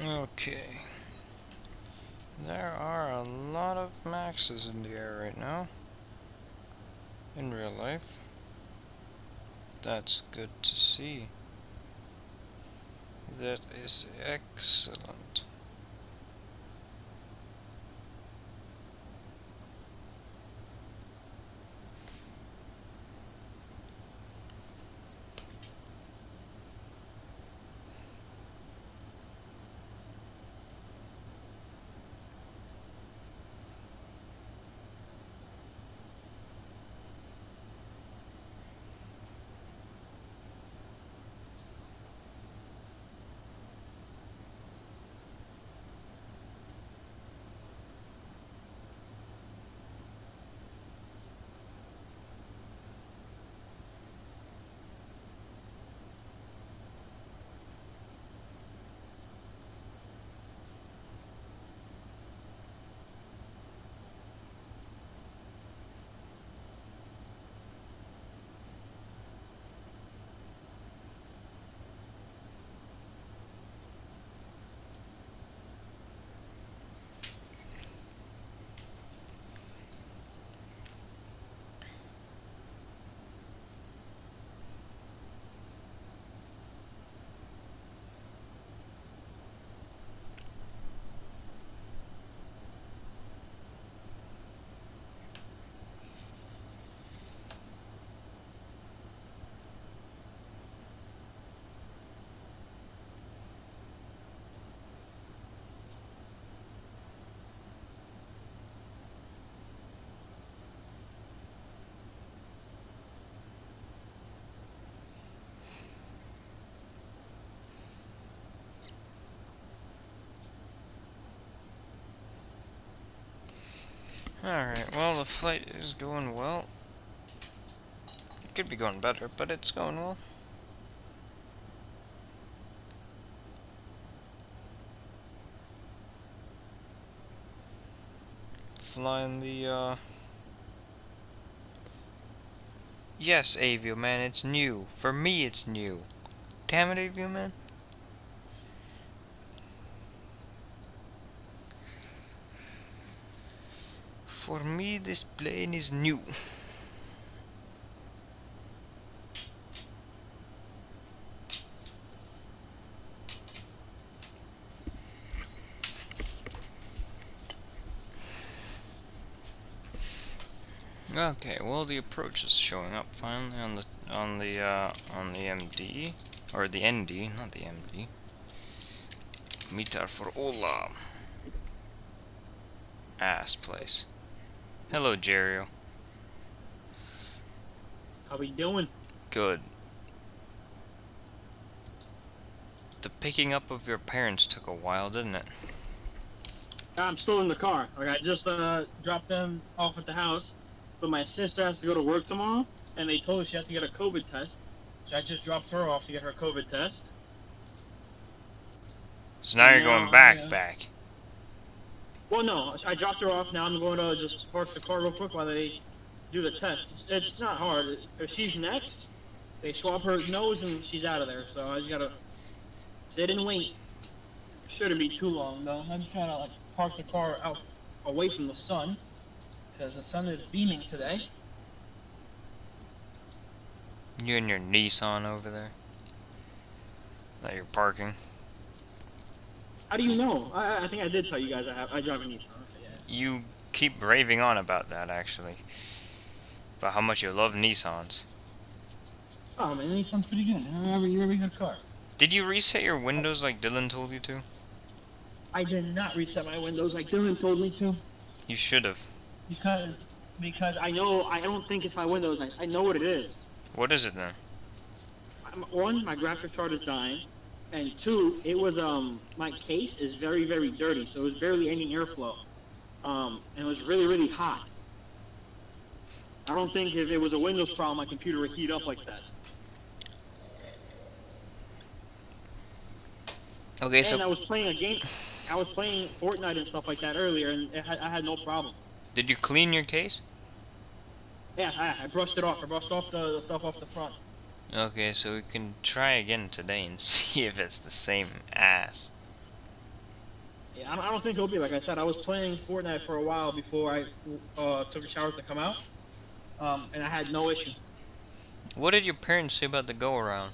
Speaker 1: Okay. There are a lot of Maxes in the air right now. In real life. That's good to see. That is excellent. Alright, well, the flight is going well. It could be going better, but it's going well. Flying the, Yes, Avioman, it's new. For me, it's new. Damn it, Avioman. For me, this plane is new. Okay, well, the approach is showing up finally on the MD, or the ND, not the MD. Meter for Ola. Ass place. Hello, JRollon.
Speaker 5: How we doing?
Speaker 1: Good. The picking up of your parents took a while, didn't it?
Speaker 5: I'm still in the car. Like I just dropped them off at the house, but my sister has to go to work tomorrow, and they told her she has to get a COVID test. So I just dropped her off to get her COVID test.
Speaker 1: So now you're going back.
Speaker 5: Well, no, I dropped her off. Now I'm going to just park the car real quick while they do the test. It's not hard. If she's next, they swab her nose and she's out of there. So I just gotta sit and wait. Shouldn't be too long though. I'm just trying to like park the car out away from the sun because the sun is beaming today.
Speaker 1: You and your Nissan over there that you're parking.
Speaker 5: How do you know? I think I did tell you guys I drive a Nissan. Yeah.
Speaker 1: You keep raving on about that, actually. About how much you love Nissans.
Speaker 5: Oh man, Nissan's pretty good. You're a very good car.
Speaker 1: Did you reset your windows like Dylan told you to?
Speaker 5: I did not reset my windows like Dylan told me to.
Speaker 1: You should have.
Speaker 5: Because I know, I don't think it's my windows. I know what it is.
Speaker 1: What is it then?
Speaker 5: One, my graphics card is dying. And two, it was, my case is very, very dirty. So it was barely any airflow. And it was really, really hot. I don't think if it was a Windows problem, my computer would heat up like that.
Speaker 1: Okay,
Speaker 5: And
Speaker 1: so
Speaker 5: I was playing a game. I was playing Fortnite and stuff like that earlier, and I had no problem.
Speaker 1: did you clean your case?
Speaker 5: Yeah, I brushed it off. I brushed off the stuff off the front.
Speaker 1: Okay, so we can try again today and see if it's the same ass.
Speaker 5: I don't think it'll be like I said. I was playing Fortnite for a while before I took a shower to come out, and I had no issue.
Speaker 1: What did your parents say about the go around?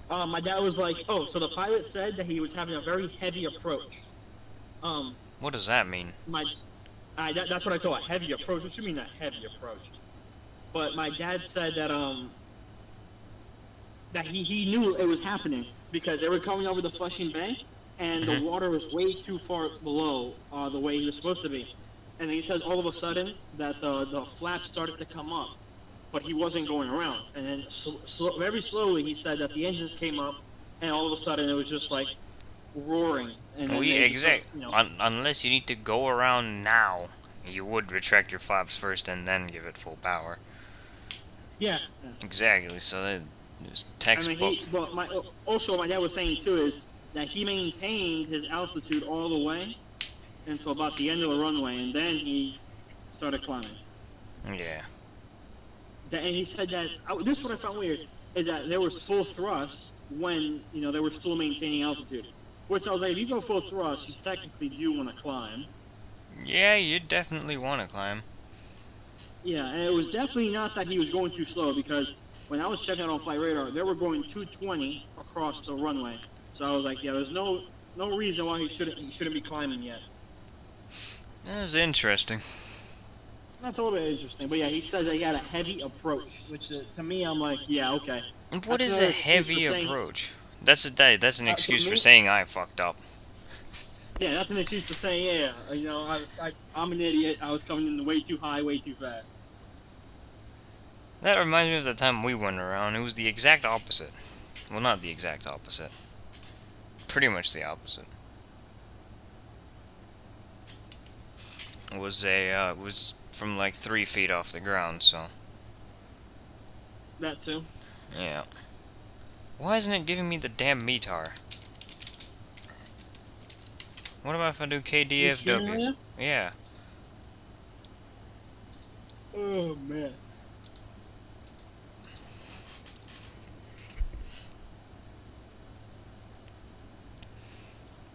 Speaker 5: My dad was like, "Oh, so the pilot said that he was having a very heavy approach."
Speaker 1: What does that mean?
Speaker 5: That's what I call a heavy approach. What do you mean a heavy approach? But my dad said that that he knew it was happening because they were coming over the Flushing Bay, and the water was way too far below the way he was supposed to be. And he says all of a sudden that the flaps started to come up, but he wasn't going around. And then very slowly he said that the engines came up, and all of a sudden it was just like roaring. And then they just,
Speaker 1: exactly. Unless you need to go around now, you would retract your flaps first and then give it full power.
Speaker 5: Yeah.
Speaker 1: Exactly. So that is textbook.
Speaker 5: Also, my dad was saying too is that he maintained his altitude all the way until about the end of the runway, and then he started climbing.
Speaker 1: Yeah.
Speaker 5: And he said that this is what I found weird is that there was full thrust when they were still maintaining altitude. Which I was like, if you go full thrust, you technically do want to climb.
Speaker 1: Yeah, you definitely want to climb.
Speaker 5: Yeah, and it was definitely not that he was going too slow because when I was checking out on flight radar, they were going 220 across the runway. So I was like, yeah, there's no reason why he shouldn't be climbing yet.
Speaker 1: That was interesting.
Speaker 5: That's a little bit interesting, but yeah, he says that he had a heavy approach, which to me, I'm like, yeah, okay.
Speaker 1: What is a heavy approach? That's an excuse for saying I fucked up.
Speaker 5: Yeah, that's an excuse for saying, yeah, I'm an idiot. I was coming in way too high, way too fast.
Speaker 1: That reminds me of the time we went around. It was the exact opposite. Well, not the exact opposite. Pretty much the opposite. It was from like 3 feet off the ground, so.
Speaker 5: That too.
Speaker 1: Yeah. Why isn't it giving me the damn METAR? What about if I do KDFW? Yeah.
Speaker 5: Oh man.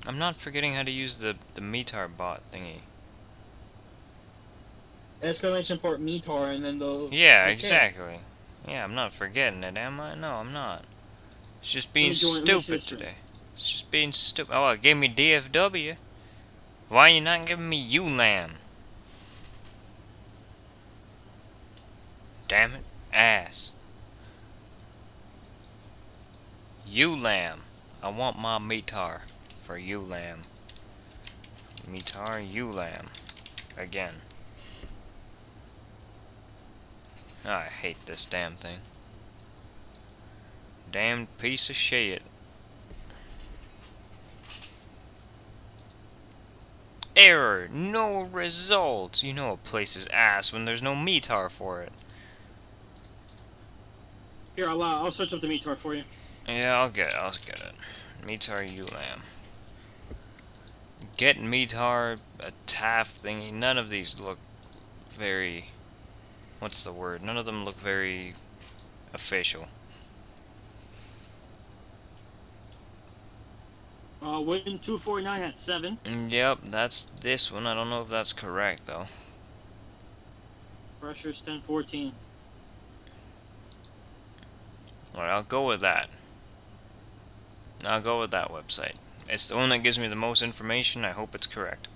Speaker 1: I'm not forgetting how to use the METAR bot thingy.
Speaker 5: Exclamation point METAR and then the.
Speaker 1: Yeah,
Speaker 5: okay.
Speaker 1: exactly. Yeah, I'm not forgetting it, am I? No, I'm not. It's just being stupid today. It's just being stupid. Oh, it gave me DFW. Why are you not giving me ULAM? Damn it. Ass. ULAM. I want my METAR for ULAM. METAR ULAM. Again. Oh, I hate this damn thing. Damn piece of shit. Error. No results. You know a place is ass when there's no METAR for it.
Speaker 5: Here, I'll search up the METAR for you.
Speaker 1: Yeah, I'll get it. METAR ULAM. Get METAR, a TAF thingy. None of these look very... What's the word? None of them look very official.
Speaker 5: Wind 249 at 7.
Speaker 1: Yep, that's this one. I don't know if that's correct though.
Speaker 5: Pressure's 1014.
Speaker 1: Alright, I'll go with that. I'll go with that website. It's the one that gives me the most information. I hope it's correct.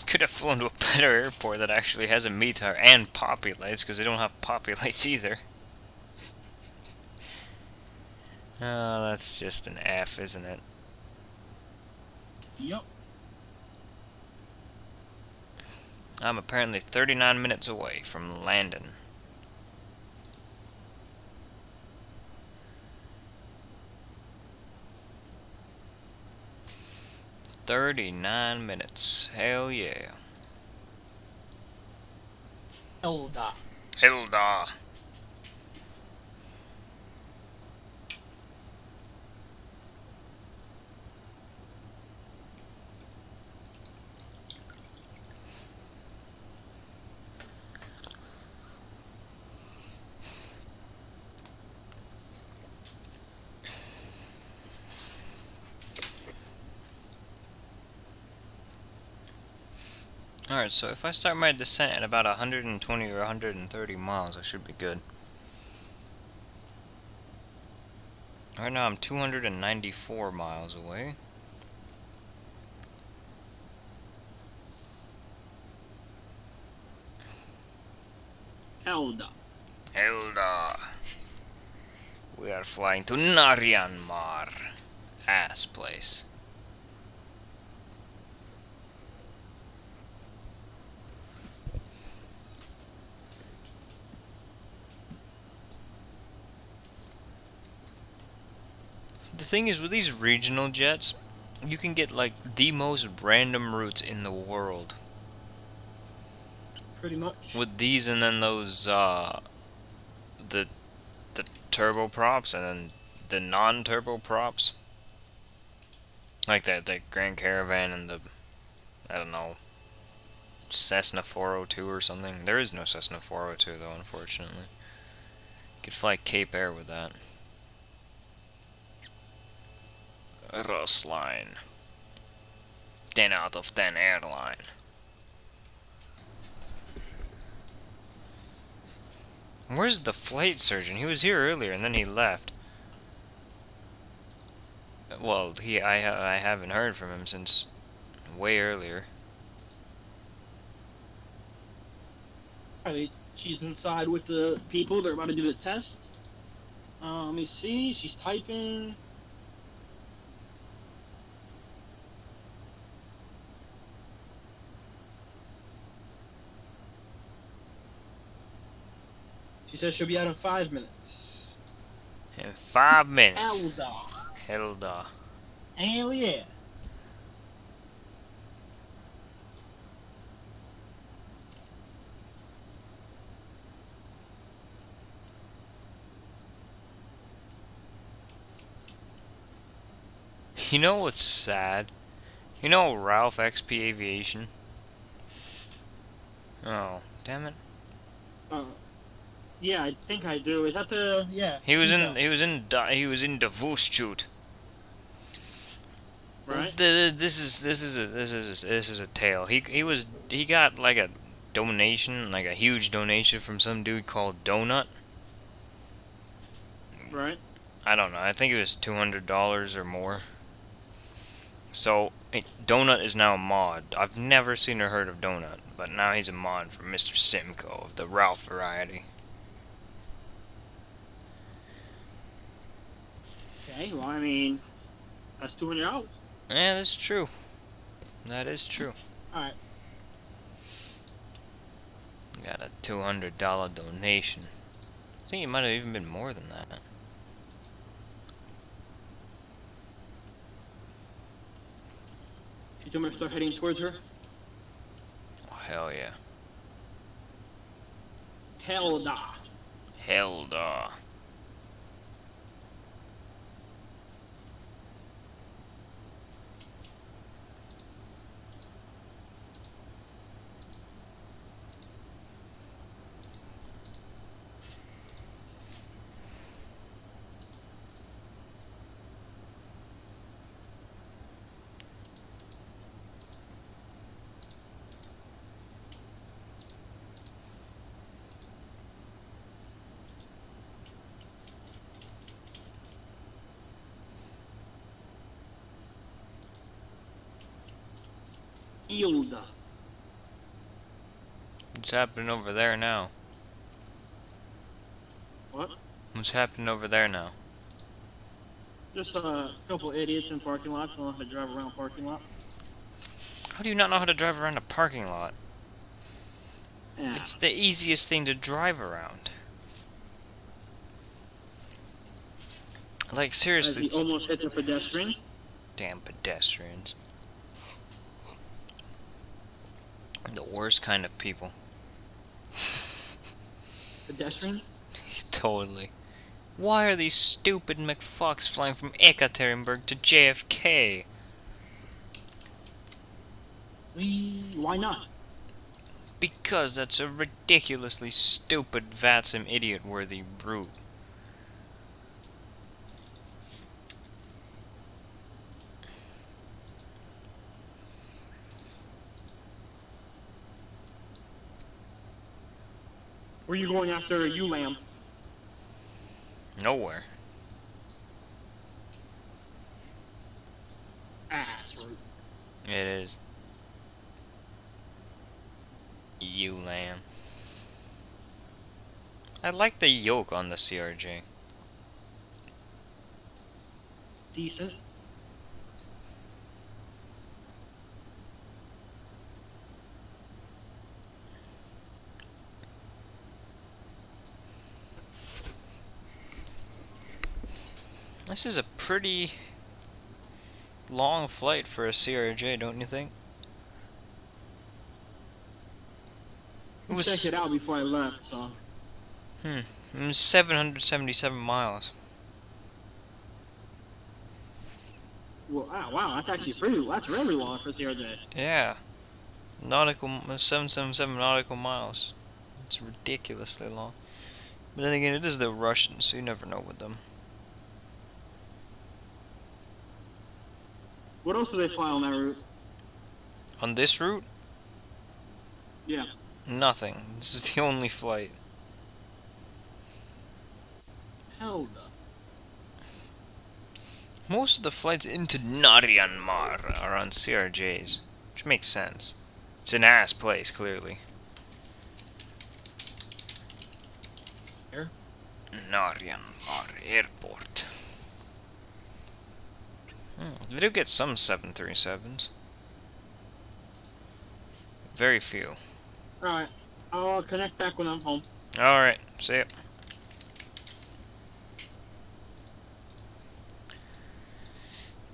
Speaker 1: Could have flown to a better airport that actually has a METAR and poppy lights, because they don't have poppy lights either. Oh, that's just an F, isn't it?
Speaker 5: Yep.
Speaker 1: I'm apparently 39 minutes away from landing. "39 minutes. Hell yeah.
Speaker 5: Hilda.
Speaker 1: Hilda. Alright, so if I start my descent at about 120 or 130 miles, I should be good. Right now I'm 294 miles away.
Speaker 5: Elda.
Speaker 1: Elda. We are flying to Naryan-Mar. Ass place. The thing is, with these regional jets, you can get like the most random routes in the world.
Speaker 5: Pretty much.
Speaker 1: With these and then those the turboprops and then the non-turboprops. Like that Grand Caravan and the, I don't know, Cessna 402 or something. There is no Cessna 402 though, unfortunately. You could fly Cape Air with that. Rusline. 10 out of 10 airline. Where's the flight surgeon? He was here earlier and then he left. Well, I haven't heard from him since way earlier.
Speaker 5: Alright, she's inside with the people. They're about to do the test. Let me see. She's typing. She says she'll be out in 5 minutes.
Speaker 1: In 5 minutes.
Speaker 5: Elda.
Speaker 1: Hilda.
Speaker 5: Hell yeah.
Speaker 1: You know what's sad? You know Ralph XP Aviation? Oh, damn it.
Speaker 5: Yeah, I think I do. Is that the yeah?
Speaker 1: He was in Davos shoot.
Speaker 5: Right.
Speaker 1: This is a tale. He got like a donation, like a huge donation from some dude called Donut.
Speaker 5: Right.
Speaker 1: I don't know. I think it was $200 or more. So Donut is now a mod. I've never seen or heard of Donut, but now he's a mod for Mr. Simcoe of the Ralph variety.
Speaker 5: Okay. Well, I mean, that's $200.
Speaker 1: Yeah, that's true. That is true.
Speaker 5: All right.
Speaker 1: Got a $200 donation. I think it might have even been more than that.
Speaker 5: She told me to start heading towards her.
Speaker 1: Oh, hell yeah.
Speaker 5: Helda.
Speaker 1: Hilda.
Speaker 5: Hilda.
Speaker 1: What's happening over there now?
Speaker 5: What?
Speaker 1: What's happening over there now?
Speaker 5: Just a couple idiots in parking lots. Don't know how to drive around parking lots.
Speaker 1: How do you not know how to drive around a parking lot?
Speaker 5: Yeah.
Speaker 1: It's the easiest thing to drive around. Like,
Speaker 5: As
Speaker 1: seriously.
Speaker 5: he almost hits a pedestrian.
Speaker 1: Damn pedestrians. The worst kind of people.
Speaker 5: Pedestrian?
Speaker 1: Totally. Why are these stupid McFucks flying from Yekaterinburg to JFK?
Speaker 5: Why not?
Speaker 1: Because that's a ridiculously stupid, vatsome, idiot-worthy route.
Speaker 5: Where are you going after ULAM?
Speaker 1: Nowhere.
Speaker 5: Ass route.
Speaker 1: It is. You lamb. I like the yoke on the CRJ.
Speaker 5: Decent.
Speaker 1: This is a pretty long flight for a CRJ, don't you think? It was
Speaker 5: Checked it out before I left, so.
Speaker 1: it was 777 miles.
Speaker 5: Well, wow, that's actually that's really long for CRJ.
Speaker 1: Yeah. 777 nautical miles. It's ridiculously long. But then again, it is the Russians, so you never know with them.
Speaker 5: What else do they fly on that route?
Speaker 1: On this route,
Speaker 5: Yeah.
Speaker 1: nothing. This is the only flight.
Speaker 5: Hell no.
Speaker 1: Most of the flights into Naryan-Mar are on CRJs, which makes sense. It's an ass place, clearly.
Speaker 5: Here?
Speaker 1: Naryan-Mar Airport. We do get some 737s. Very few.
Speaker 5: Alright. I'll connect back when I'm home.
Speaker 1: Alright, see ya.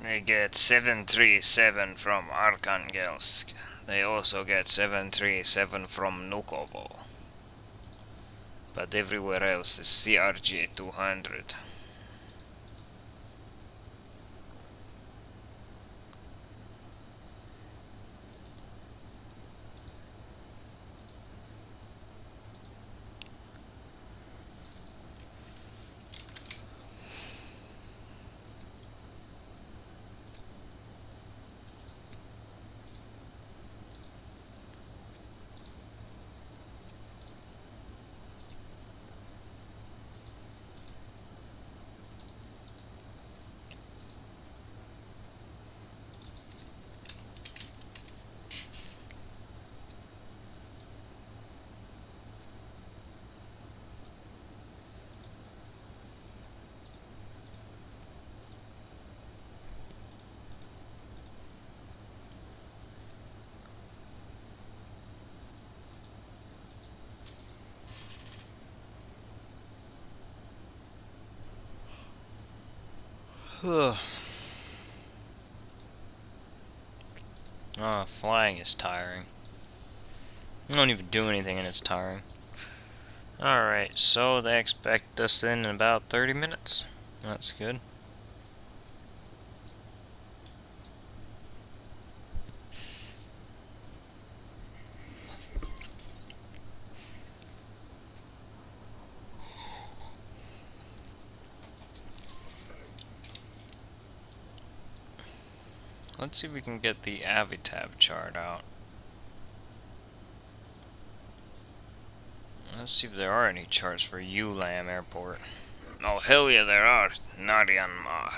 Speaker 1: They get 737 from Arkhangelsk. They also get 737 from Nukovo. But everywhere else is CRJ200. Flying is tiring. You don't even do anything and it's tiring. Alright, so they expect us in about 30 minutes. That's good. Let's see if we can get the Avitab chart out. Let's see if there are any charts for ULAM Airport. Oh, hell yeah, there are. Naryan-Mar.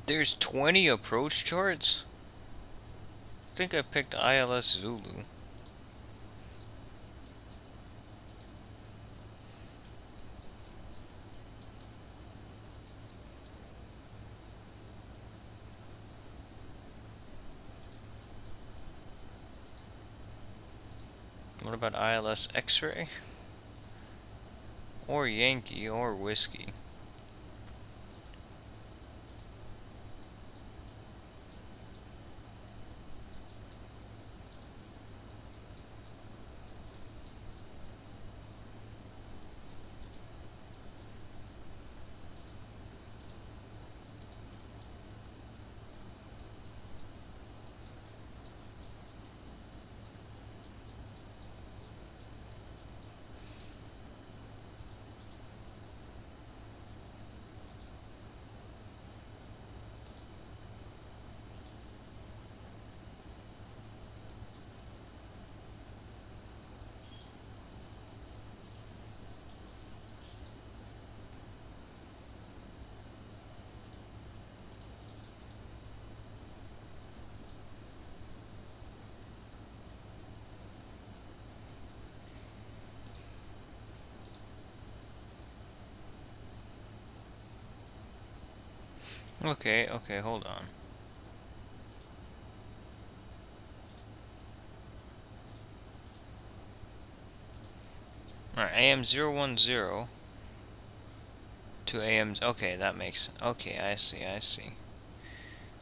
Speaker 1: There's 20 approach charts? I think I picked ILS Zulu. What about ILS X-Ray? Or Yankee, or Whiskey? Okay, okay, hold on. Alright, AM010 to AM. Okay, that makes. Okay, I see, I see.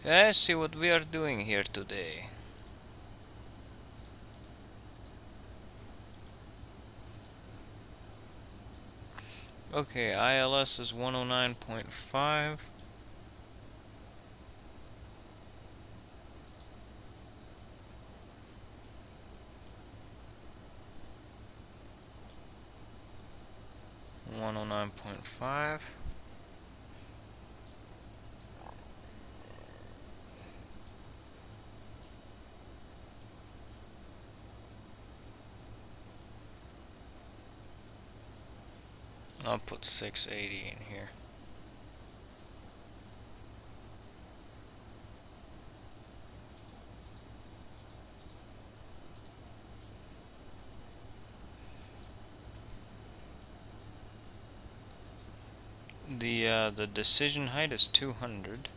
Speaker 1: I see what we are doing here today. Okay, ILS is 109.5. .5. I'll put 680 in here. The decision height is 200.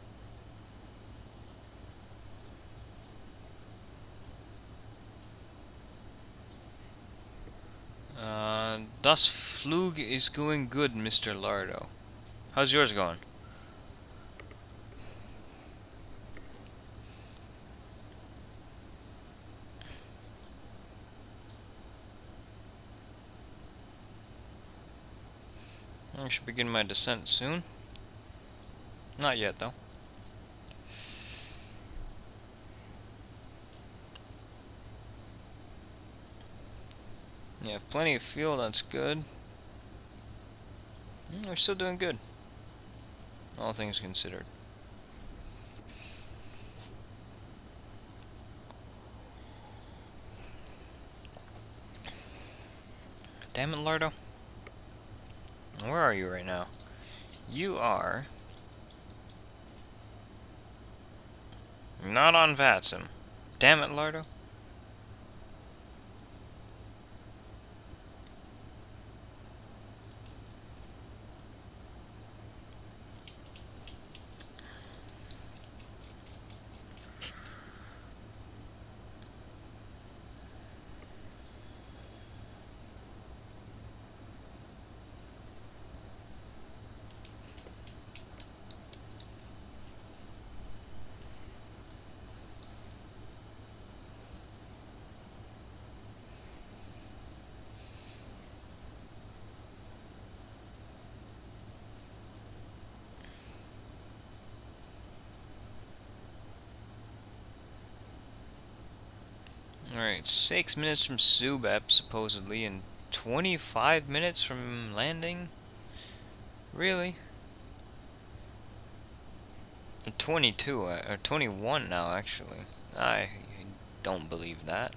Speaker 1: Das Flug is going good, Mr. Lardo. How's yours going? I should begin my descent soon. Not yet, though. You have plenty of fuel, that's good. We're still doing good. All things considered. Damn it, Lardo. Where are you right now? You are not on VATSIM. Damn it, Lardo. Alright, 6 minutes from Subep, supposedly, and 25 minutes from landing? Really? 22, or 21 now, actually. I don't believe that.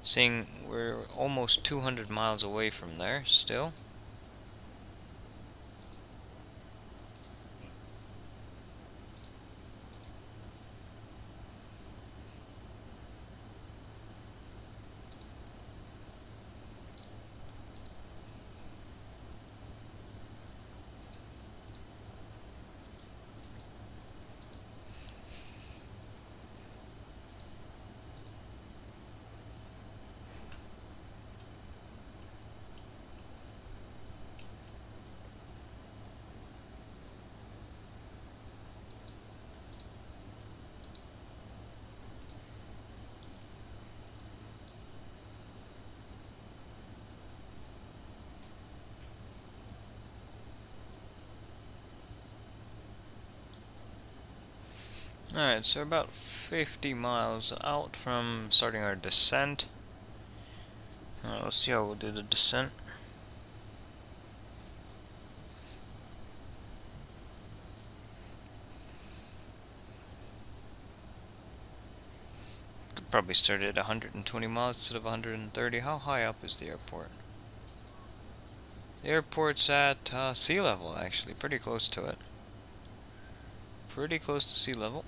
Speaker 1: Seeing we're almost 200 miles away from there, still. Alright, so about 50 miles out from starting our descent. Let's see how we'll do the descent. Could probably start at 120 miles instead of 130. How high up is the airport? The airport's at sea level, actually. Pretty close to it. Pretty close to sea level.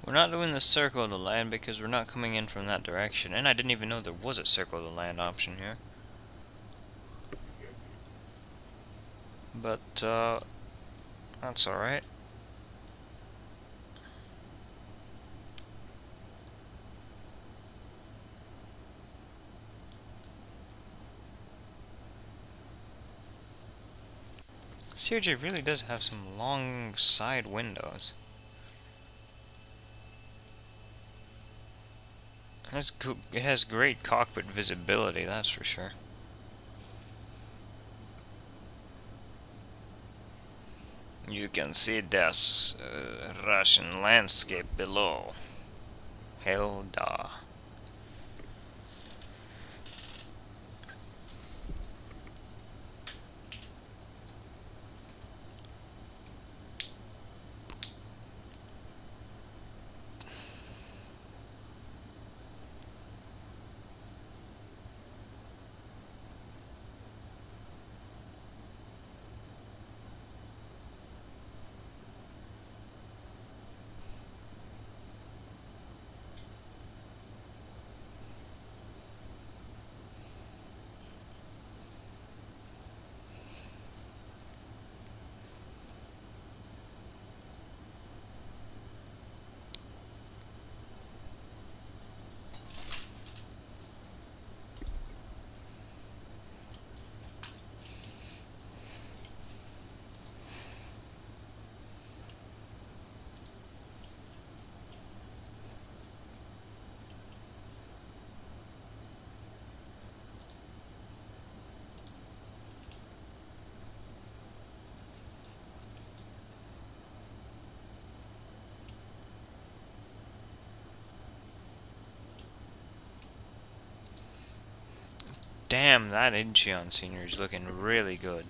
Speaker 1: We're not doing the circle to land because we're not coming in from that direction, and I didn't even know there was a circle to land option here. But, that's alright. CRJ really does have some long side windows. It has great cockpit visibility, that's for sure. You can see this Russian landscape below. Hell da. Damn, that Incheon scenery is looking really good.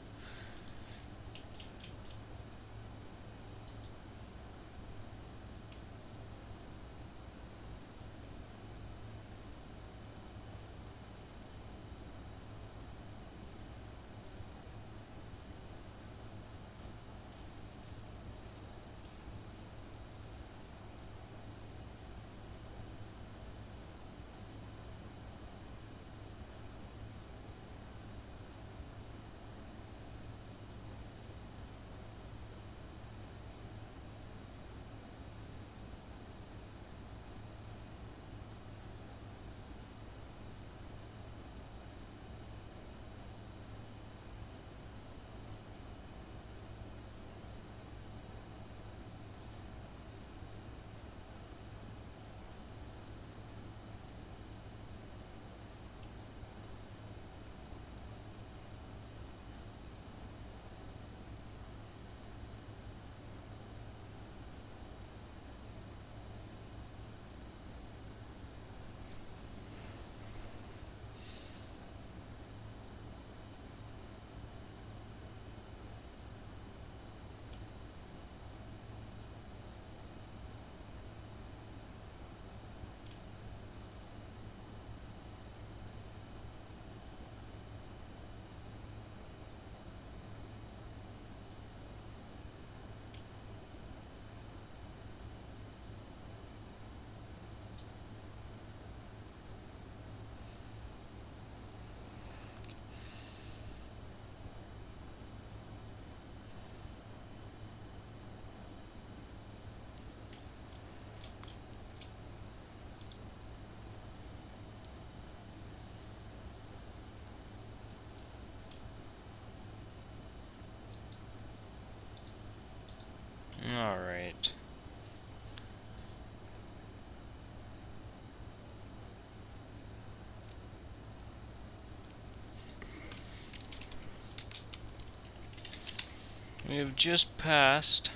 Speaker 1: Alright. We have just passed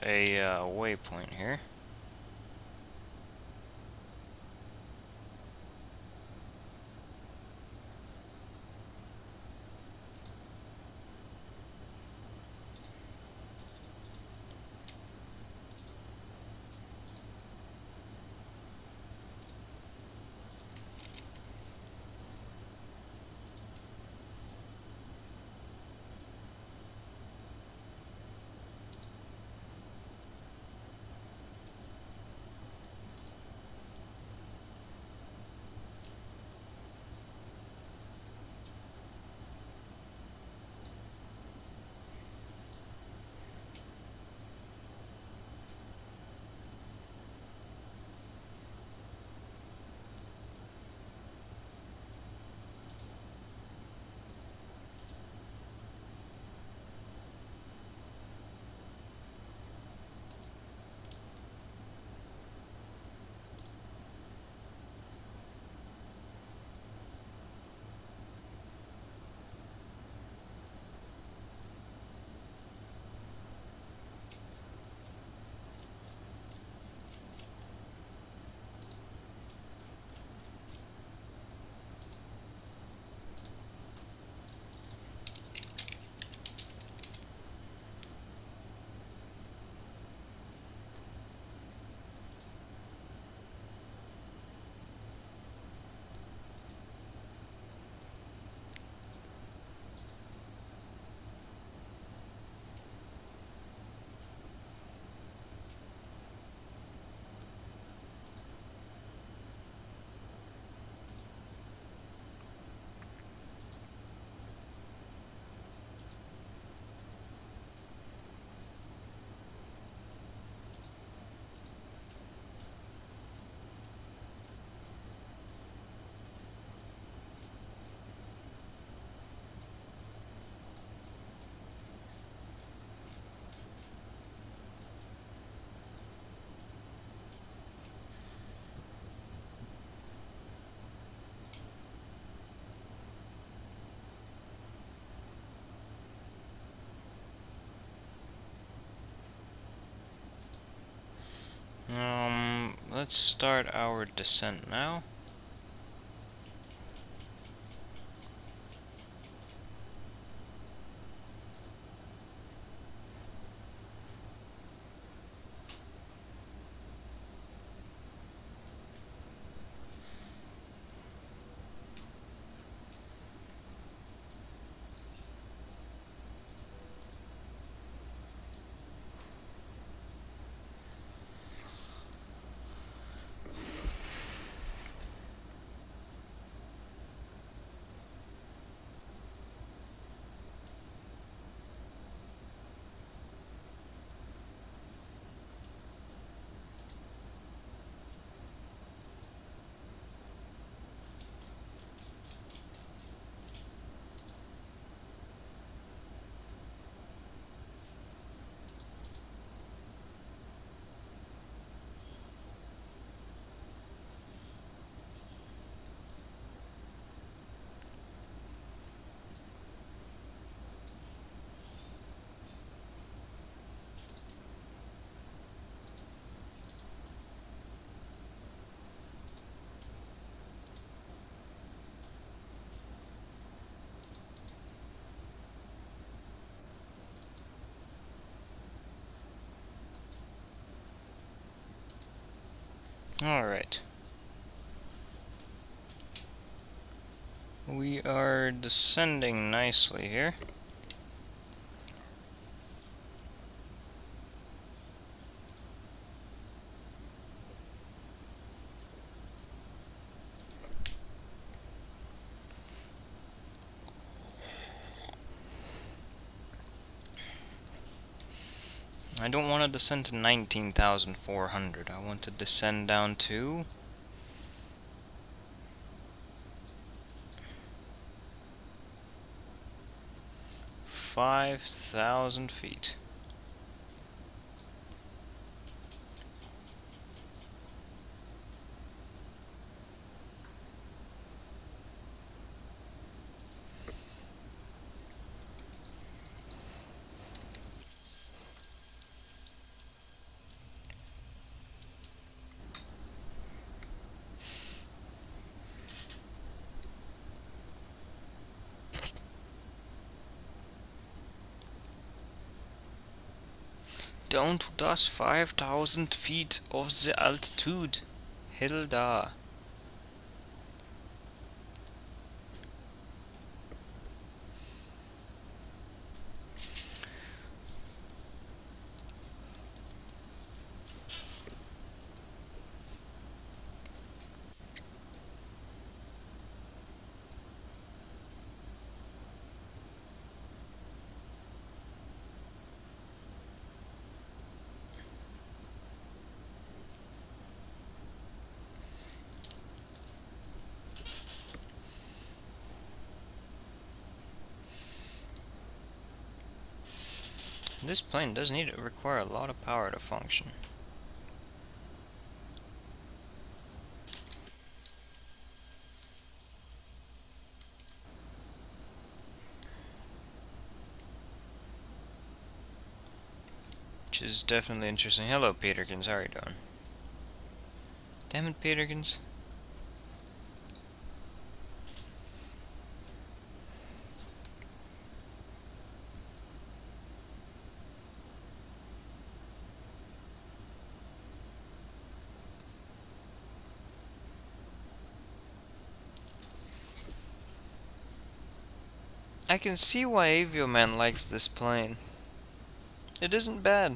Speaker 1: a waypoint here. Let's start our descent now. Alright. We are descending nicely here. I don't want to descend to 19,400. I want to descend down to 5,000 feet. Down to das 5,000 feet of the altitude. Hilda. This plane does need to require a lot of power to function. Which is definitely interesting. Hello, Peterkins. How are you doing? Damn it, Peterkins. I can see why Avioman likes this plane. It isn't bad.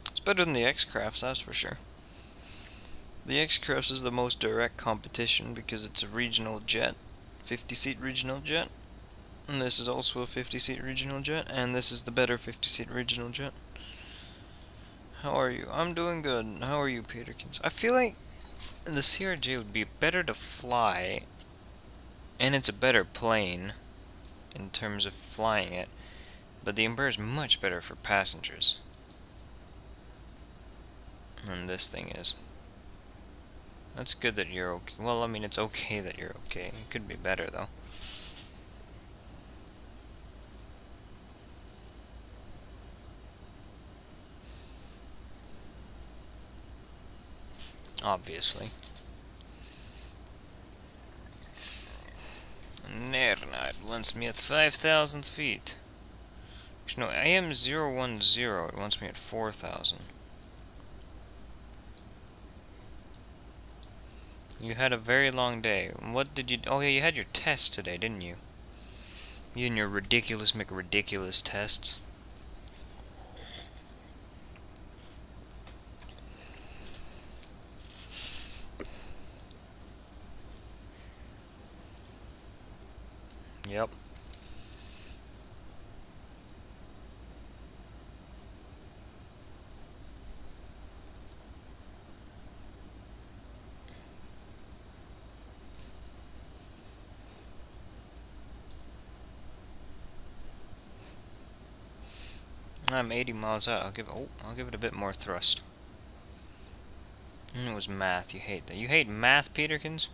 Speaker 1: It's better than the X-Crafts, that's for sure. The X-Crafts is the most direct competition because it's a regional jet. 50-seat regional jet. And this is also a 50-seat regional jet. And this is the better 50-seat regional jet. How are you? I'm doing good. How are you, Peterkins? I feel like the CRJ would be better to fly. And it's a better plane in terms of flying it. But the Embraer is much better for passengers than this thing is. That's good that you're okay. Well, I mean, it's okay that you're okay. It could be better, though. Obviously. Naryan-Mar wants me at 5,000 feet. Actually, no, I am 010. It wants me at 4,000. You had a very long day. What did you... Oh, yeah, you had your test today, didn't you? You and your ridiculous McRidiculous tests. Yep. I'm 80 miles out. I'll give it a bit more thrust. It was math. You hate that. You hate math, Peterkins?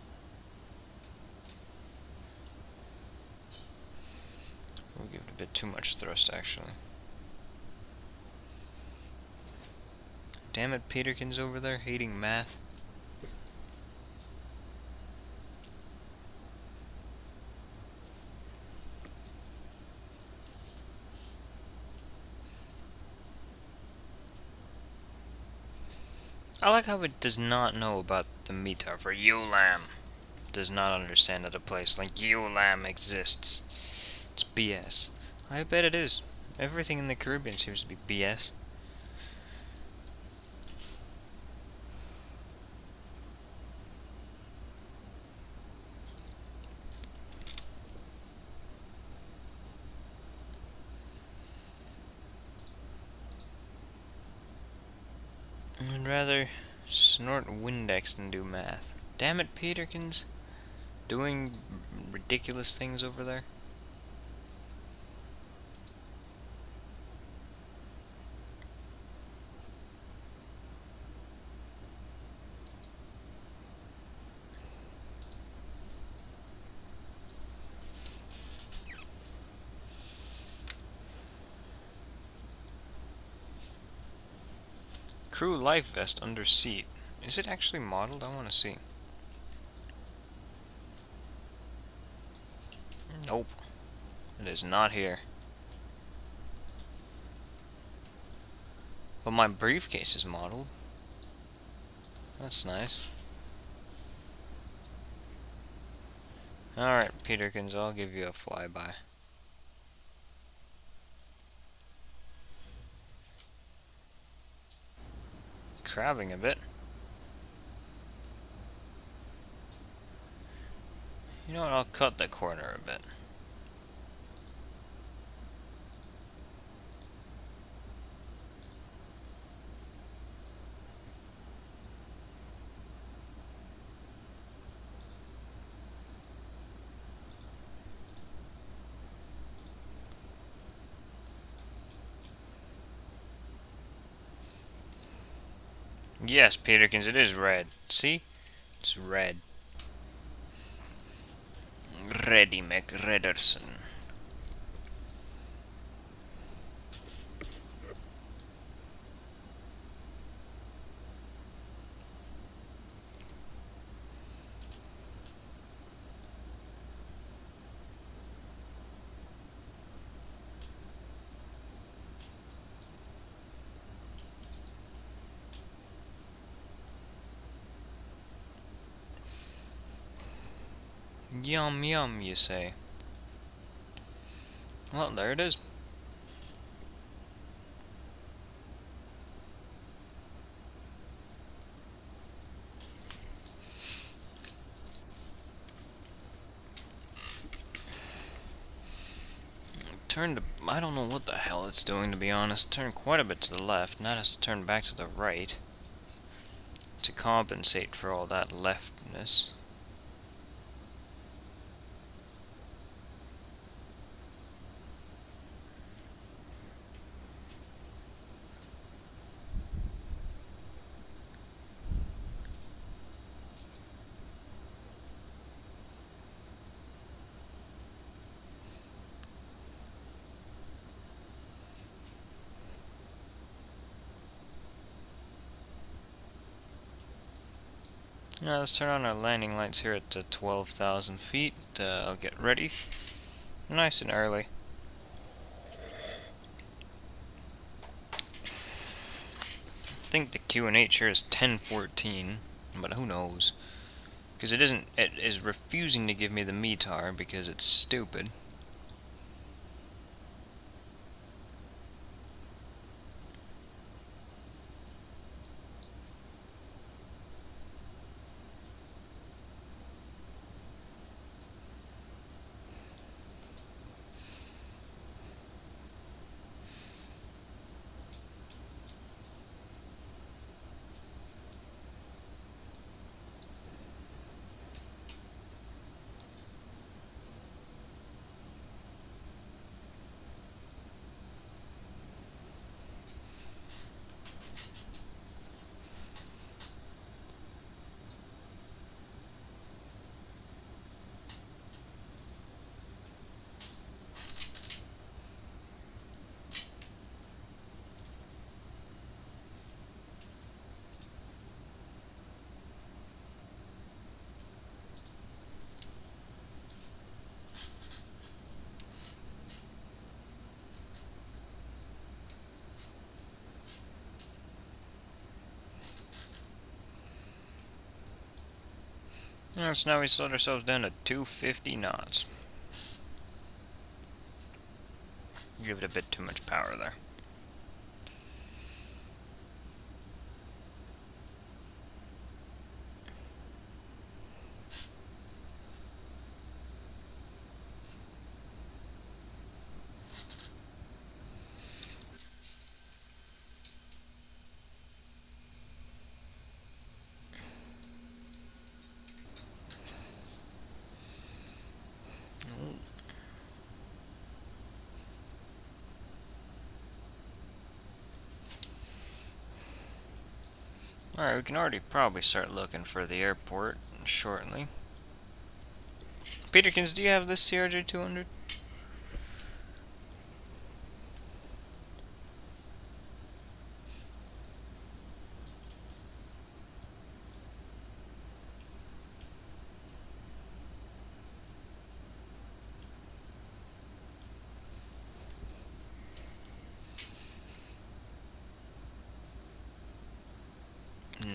Speaker 1: We'll give it a bit too much thrust, actually. Damn it, Peterkins over there, hating math. I like how it does not know about the meter for ULAM. Does not understand that a place like ULAM exists. It's BS. I bet it is. Everything in the Caribbean seems to be BS. I'd rather snort Windex than do math. Damn it, Peterkins. Doing ridiculous things over there. Crew life vest under seat. Is it actually modeled? I want to see. Nope. It is not here. But my briefcase is modeled. That's nice. Alright, Peterkins, I'll give you a flyby. Crabbing a bit. You know what, I'll cut the corner a bit. Yes, Peterkins, it is red. See? It's red. Reddy McRedderson. Yum yum, you say. Well, there it is. I don't know what the hell it's doing, to be honest. Turned quite a bit to the left, now it has to turn back to the right to compensate for all that leftness. Now let's turn on our landing lights here at 12,000 feet. I'll get ready. Nice and early. I think the QNH here is 1014, but who knows? Because it is refusing to give me the METAR because it's stupid. Alright, so now we slowed ourselves down to 250 knots. Give it a bit too much power there. Alright, we can already probably start looking for the airport shortly. Peterkins, do you have this CRJ200?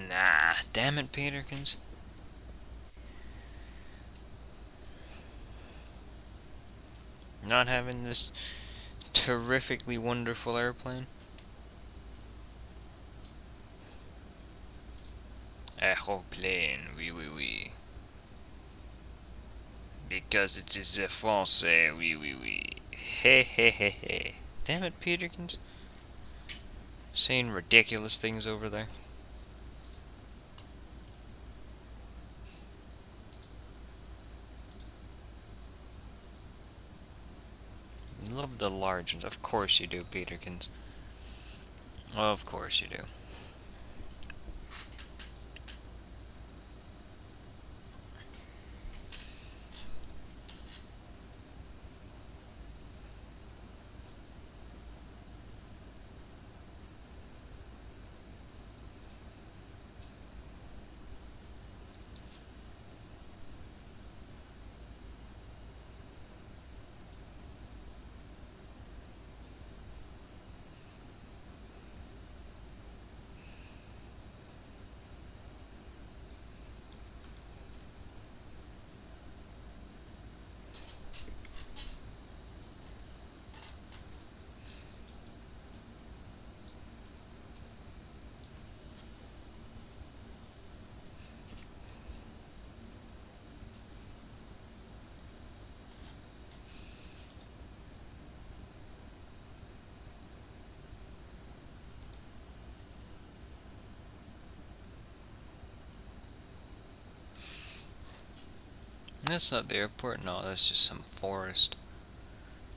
Speaker 1: Nah, damn it, Peterkins. Not having this terrifically wonderful airplane. Aeroplane, oui, oui, oui. Because it is a français, oui, oui, oui. He he he he. Damn it, Peterkins. Saying ridiculous things over there. Love the large ones. Of course you do, Peterkins. Of course you do. That's not the airport, no, that's just some forest.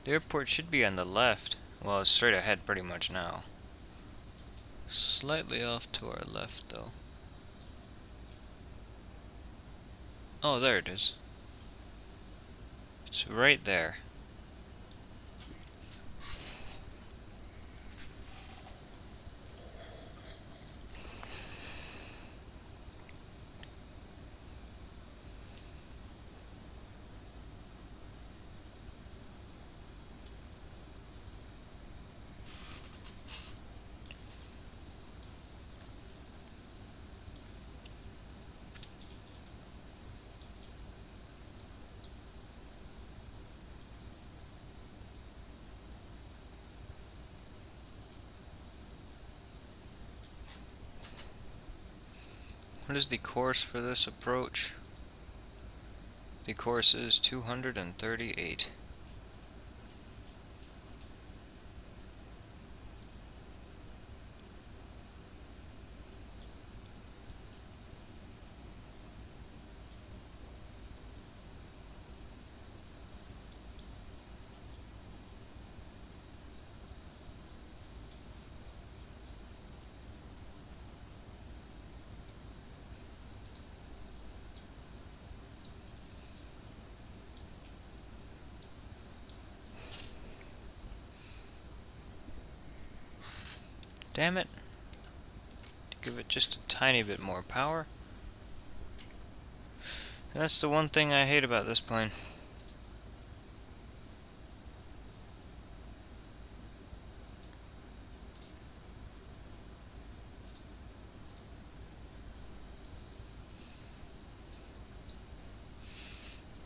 Speaker 1: The airport should be on the left. Well, it's straight ahead pretty much now. Slightly off to our left, though. Oh, there it is. It's right there. What is the course for this approach? The course is 238. Damn it. Give it just a tiny bit more power. And that's the one thing I hate about this plane.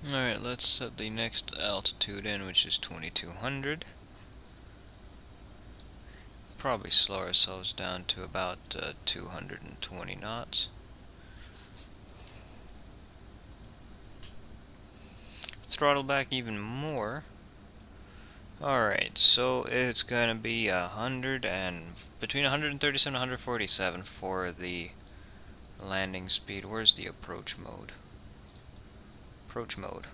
Speaker 1: Alright, let's set the next altitude in, which is 2200. Probably slow ourselves down to about 220 knots. Throttle back even more. Alright, so it's gonna be between 137 and 147 for the landing speed. Where's the approach mode? Approach mode.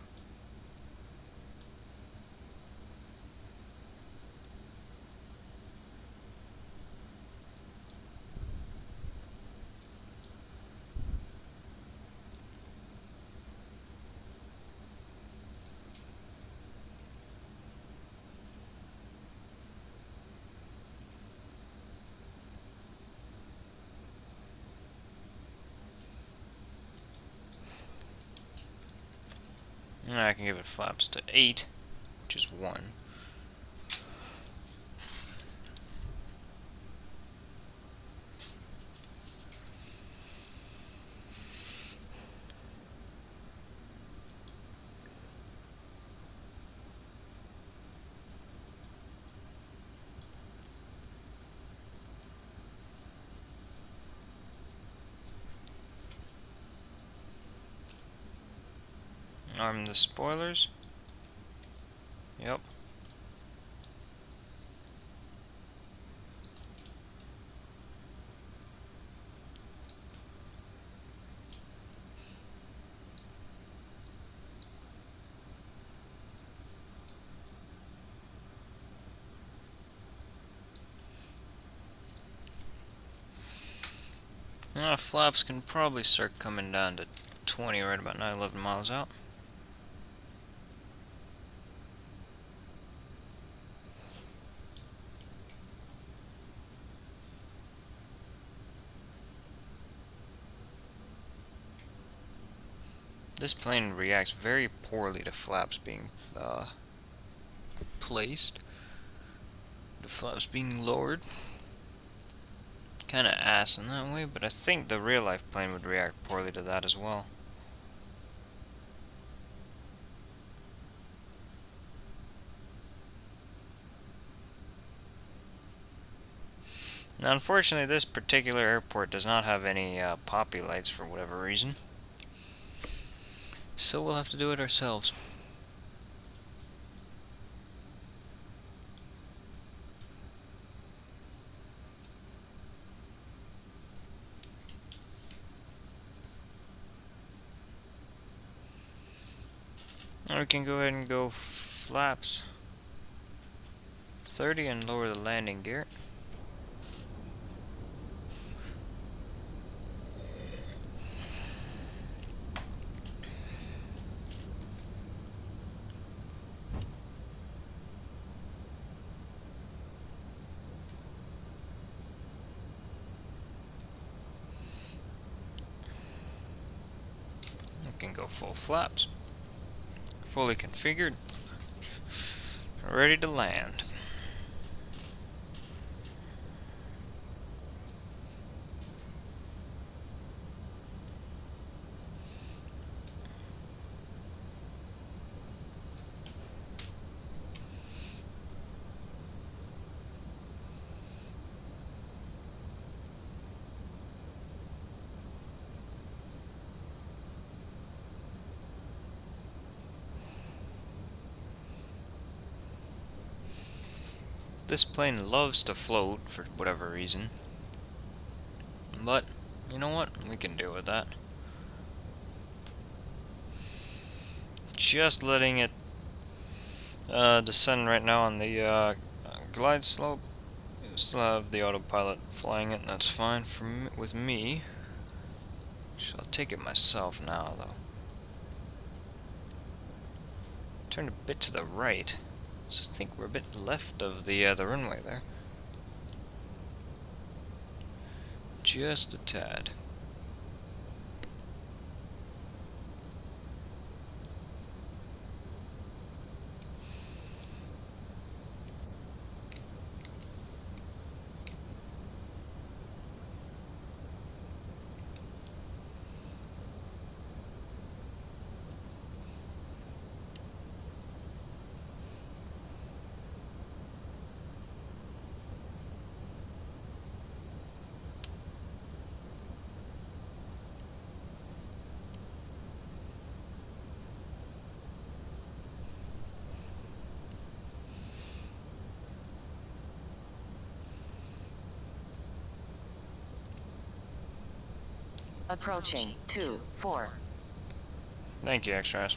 Speaker 1: And I can give it flaps to 8, which is 1. Arm the spoilers. Yep. Flaps can probably start coming down to 20 right about now, 11 miles out. This plane reacts very poorly to flaps being placed. The flaps being lowered. Kinda ass in that way, but I think the real life plane would react poorly to that as well. Now unfortunately this particular airport does not have any poppy lights for whatever reason. So we'll have to do it ourselves. Or we can go ahead and go flaps 30 and lower the landing gear. We can go full flaps. Fully configured. Ready to land. This plane loves to float for whatever reason. But, you know what? We can deal with that. Just letting it descend right now on the glide slope. Still have the autopilot flying it, and that's fine with me. So I'll take it myself now, though. Turned a bit to the right, so I think we're a bit left of the runway there. Just a tad.
Speaker 3: Approaching 2-4.
Speaker 1: Thank you, Extras.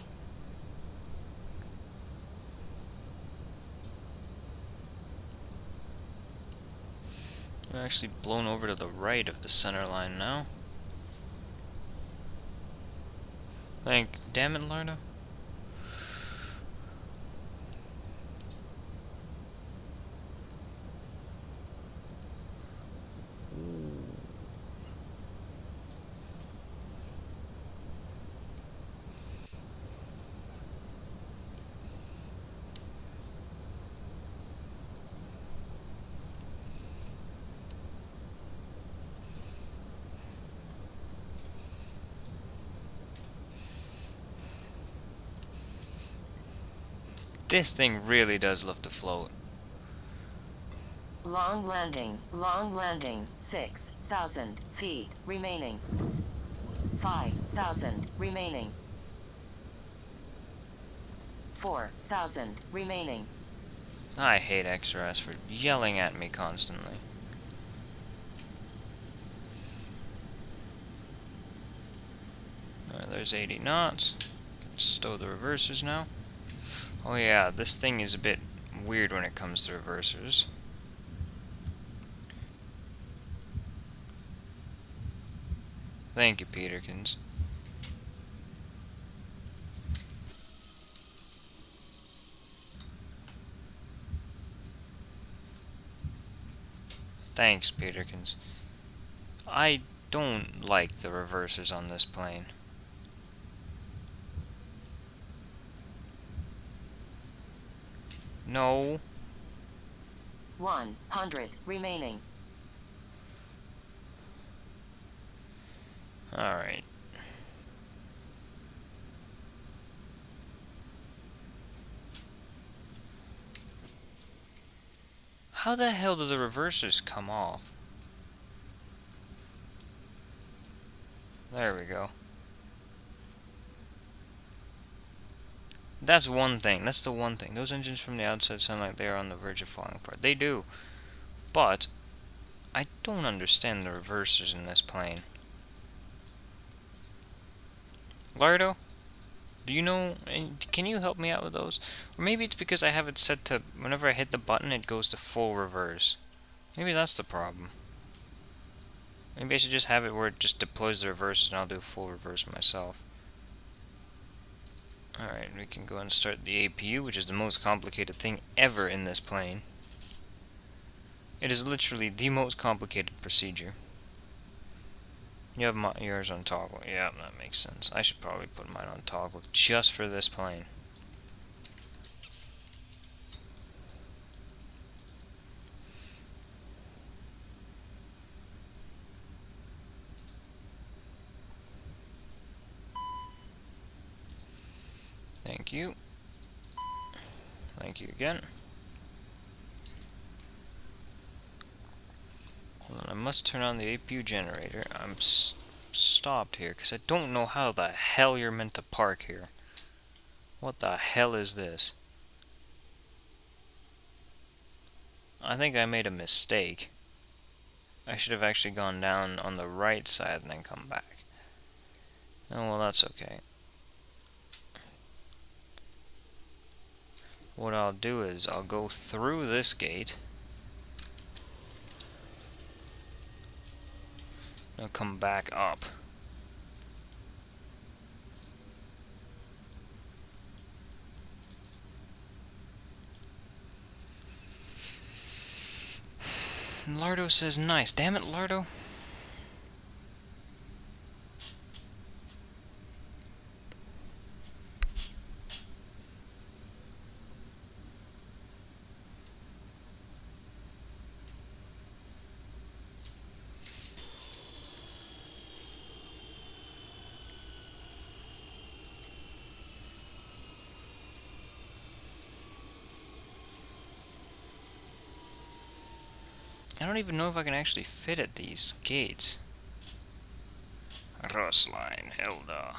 Speaker 1: We're actually blown over to the right of the center line now. Damn it, Lardo. This thing really does love to float.
Speaker 3: Long landing, 6,000 feet remaining. 5,000 remaining. 4,000 remaining.
Speaker 1: I hate XRS for yelling at me constantly. Alright, there's 80 knots. Stow the reversers now. Oh yeah, this thing is a bit weird when it comes to reversers. Thank you, Peterkins. Thanks, Peterkins. I don't like the reversers on this plane. No.
Speaker 3: 100 remaining.
Speaker 1: Alright. How the hell do the reversers come off? There we go. That's one thing. That's the one thing. Those engines from the outside sound like they're on the verge of falling apart. They do. But I don't understand the reversers in this plane. Lardo, do you know? Can you help me out with those? Or maybe it's because I have it set to whenever I hit the button, it goes to full reverse. Maybe that's the problem. Maybe I should just have it where it just deploys the reversers and I'll do full reverse myself. Alright, we can go and start the APU, which is the most complicated thing ever in this plane. It is literally the most complicated procedure. You have yours on toggle. Yeah, that makes sense. I should probably put mine on toggle just for this plane. Thank you. Thank you again. Hold on, I must turn on the APU generator. I'm stopped here because I don't know how the hell you're meant to park here. What the hell is this? I think I made a mistake. I should have actually gone down on the right side and then come back. Oh, well, that's okay. What I'll do is I'll go through this gate. I'll come back up. And Lardo says nice. Damn it, Lardo. I don't even know if I can actually fit at these gates. Rusline, Hilda.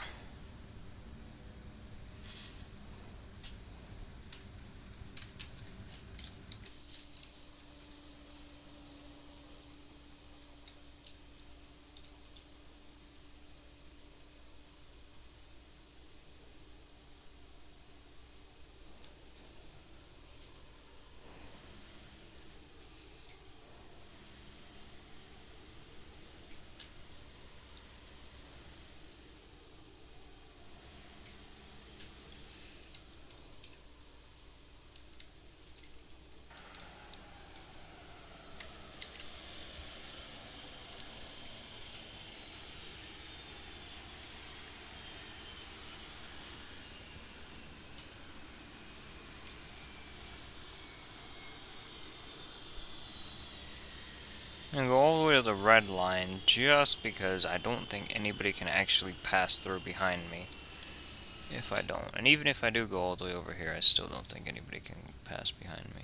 Speaker 1: And go all the way to the red line just because I don't think anybody can actually pass through behind me if I don't. And even if I do go all the way over here, I still don't think anybody can pass behind me.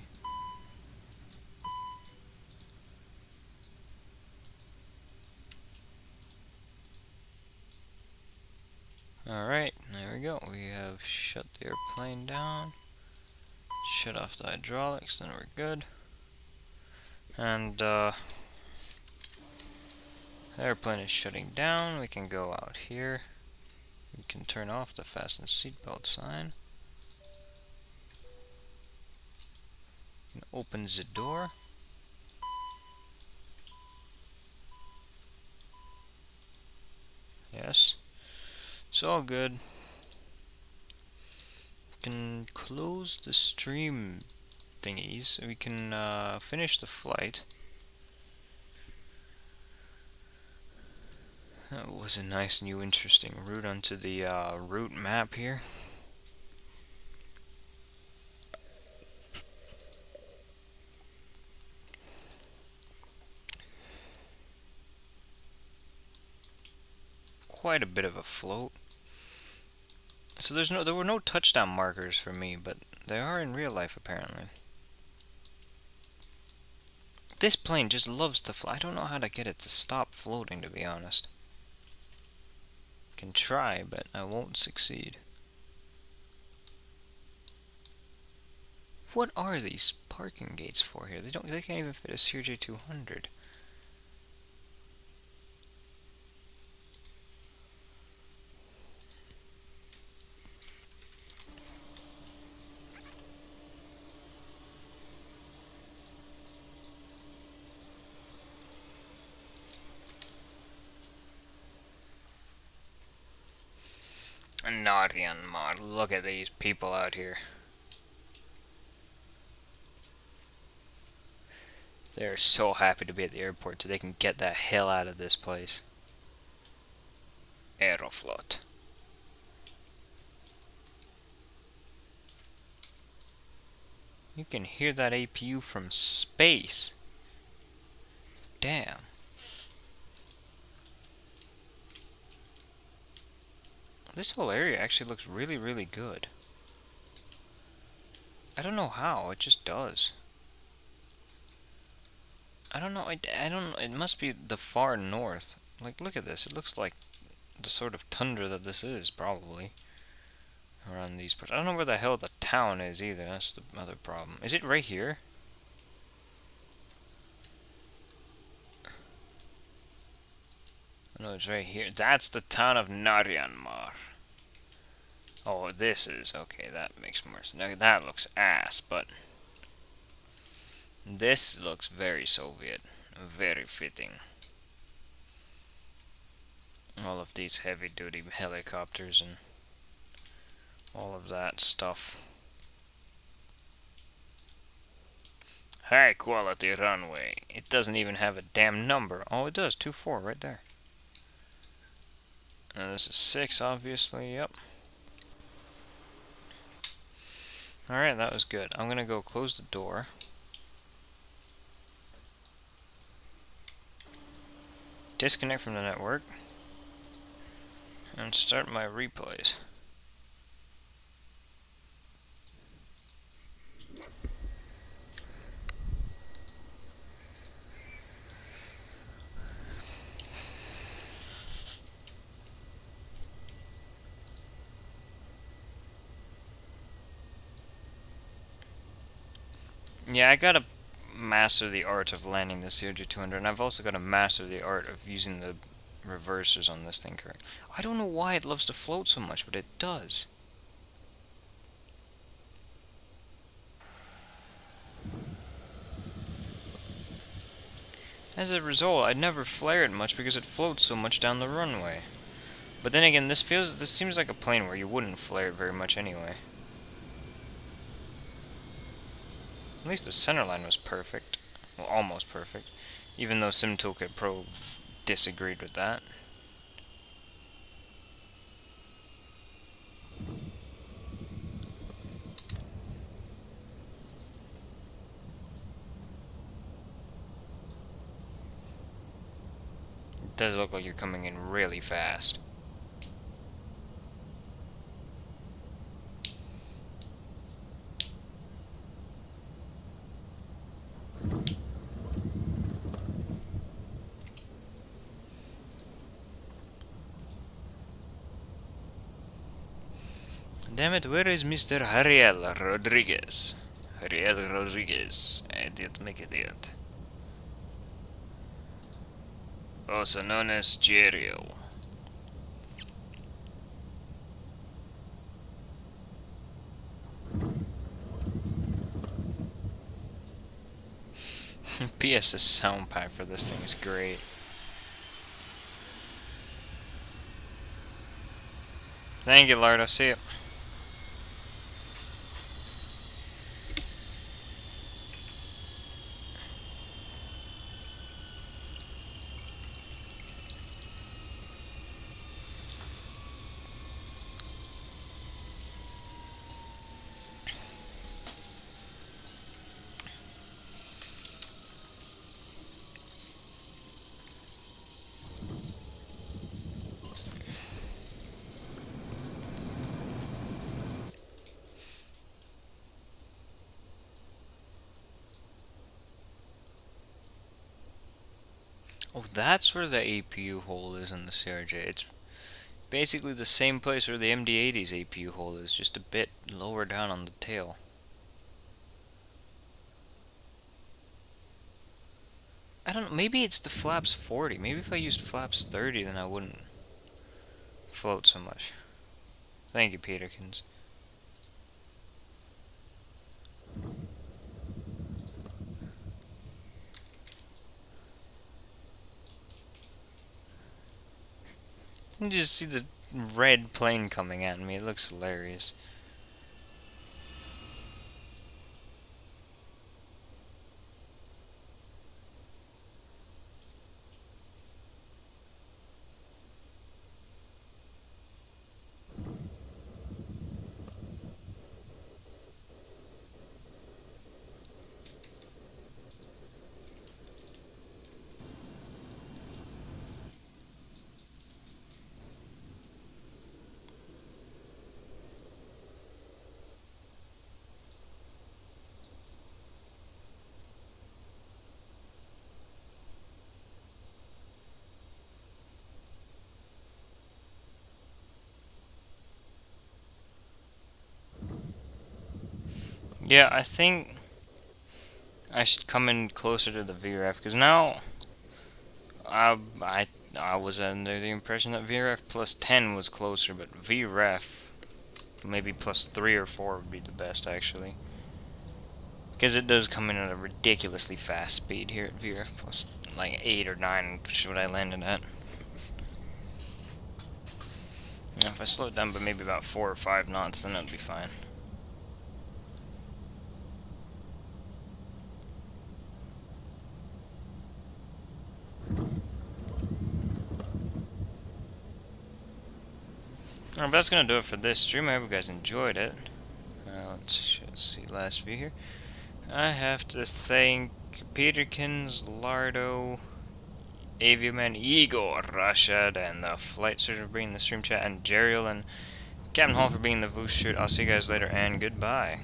Speaker 1: Alright, there we go. We have shut the airplane down, shut off the hydraulics, then we're good. And the airplane is shutting down. We can go out here. We can turn off the fasten seatbelt sign. We can open the door. Yes, it's all good. We can close the stream thingies. We can finish the flight. That was a nice new interesting route onto the route map here. Quite a bit of a float. So there were no touchdown markers for me, but they are in real life apparently. This plane just loves to fly. I don't know how to get it to stop floating, to be honest. Can try, but I won't succeed. What are these parking gates for here? They can't even fit a CRJ200. Naryan-Mar, look at these people out here. They're so happy to be at the airport so they can get the hell out of this place. Aeroflot. You can hear that APU from space. Damn. This whole area actually looks really, really good. I don't know how, it just does. I don't know, it must be the far north. Like, look at this, it looks like the sort of tundra that this is, probably. Around these parts. I don't know where the hell the town is either, that's the other problem. Is it right here? No, it's right here. That's the town of Naryan-Mar. Oh, this is... Okay, that makes more sense. Now, that looks ass, but... This looks very Soviet. Very fitting. All of these heavy-duty helicopters and... all of that stuff. High quality runway. It doesn't even have a damn number. Oh, it does. 24 right there. And this is 6, obviously. Yep. Alright, that was good. I'm gonna go close the door. Disconnect from the network. And start my replays. Yeah, I gotta master the art of landing the CRJ200, and I've also gotta master the art of using the reversers on this thing correct. I don't know why it loves to float so much, but it does. As a result, I never flare it much because it floats so much down the runway. But then again, this seems like a plane where you wouldn't flare it very much anyway. At least the center line was perfect. Well, almost perfect. Even though Sim Toolkit Pro disagreed with that. It does look like you're coming in really fast. Damn it, where is Mr. Ariel Rodriguez? Ariel Rodriguez. I didn't make it yet. Also known as Jerio. P.S. the sound pack for this thing is great. Thank you, Lord. I'll see you. Oh, that's where the APU hole is in the CRJ. It's basically the same place where the MD-80's APU hole is, just a bit lower down on the tail. I don't know, maybe it's the flaps 40. Maybe if I used flaps 30, then I wouldn't float so much. Thank you, Peterkins. You can just see the red plane coming at me. It looks hilarious. Yeah, I think I should come in closer to the VRF, because now I was under the impression that VRF plus 10 was closer, but VRF maybe plus 3 or 4 would be the best actually. Because it does come in at a ridiculously fast speed here at VRF plus like 8 or 9, which is what I landed at. Now, if I slow it down by maybe about 4 or 5 knots, then it'll be fine. Alright, but that's gonna do it for this stream. I hope you guys enjoyed it. Let's just see last view here. I have to thank Peterkins, Lardo, Avioman, Igor, Rashad, and the Flight Surgeon for being in the stream chat, and JRollon, Captain Hall for being the voice shirt. I'll see you guys later, and goodbye.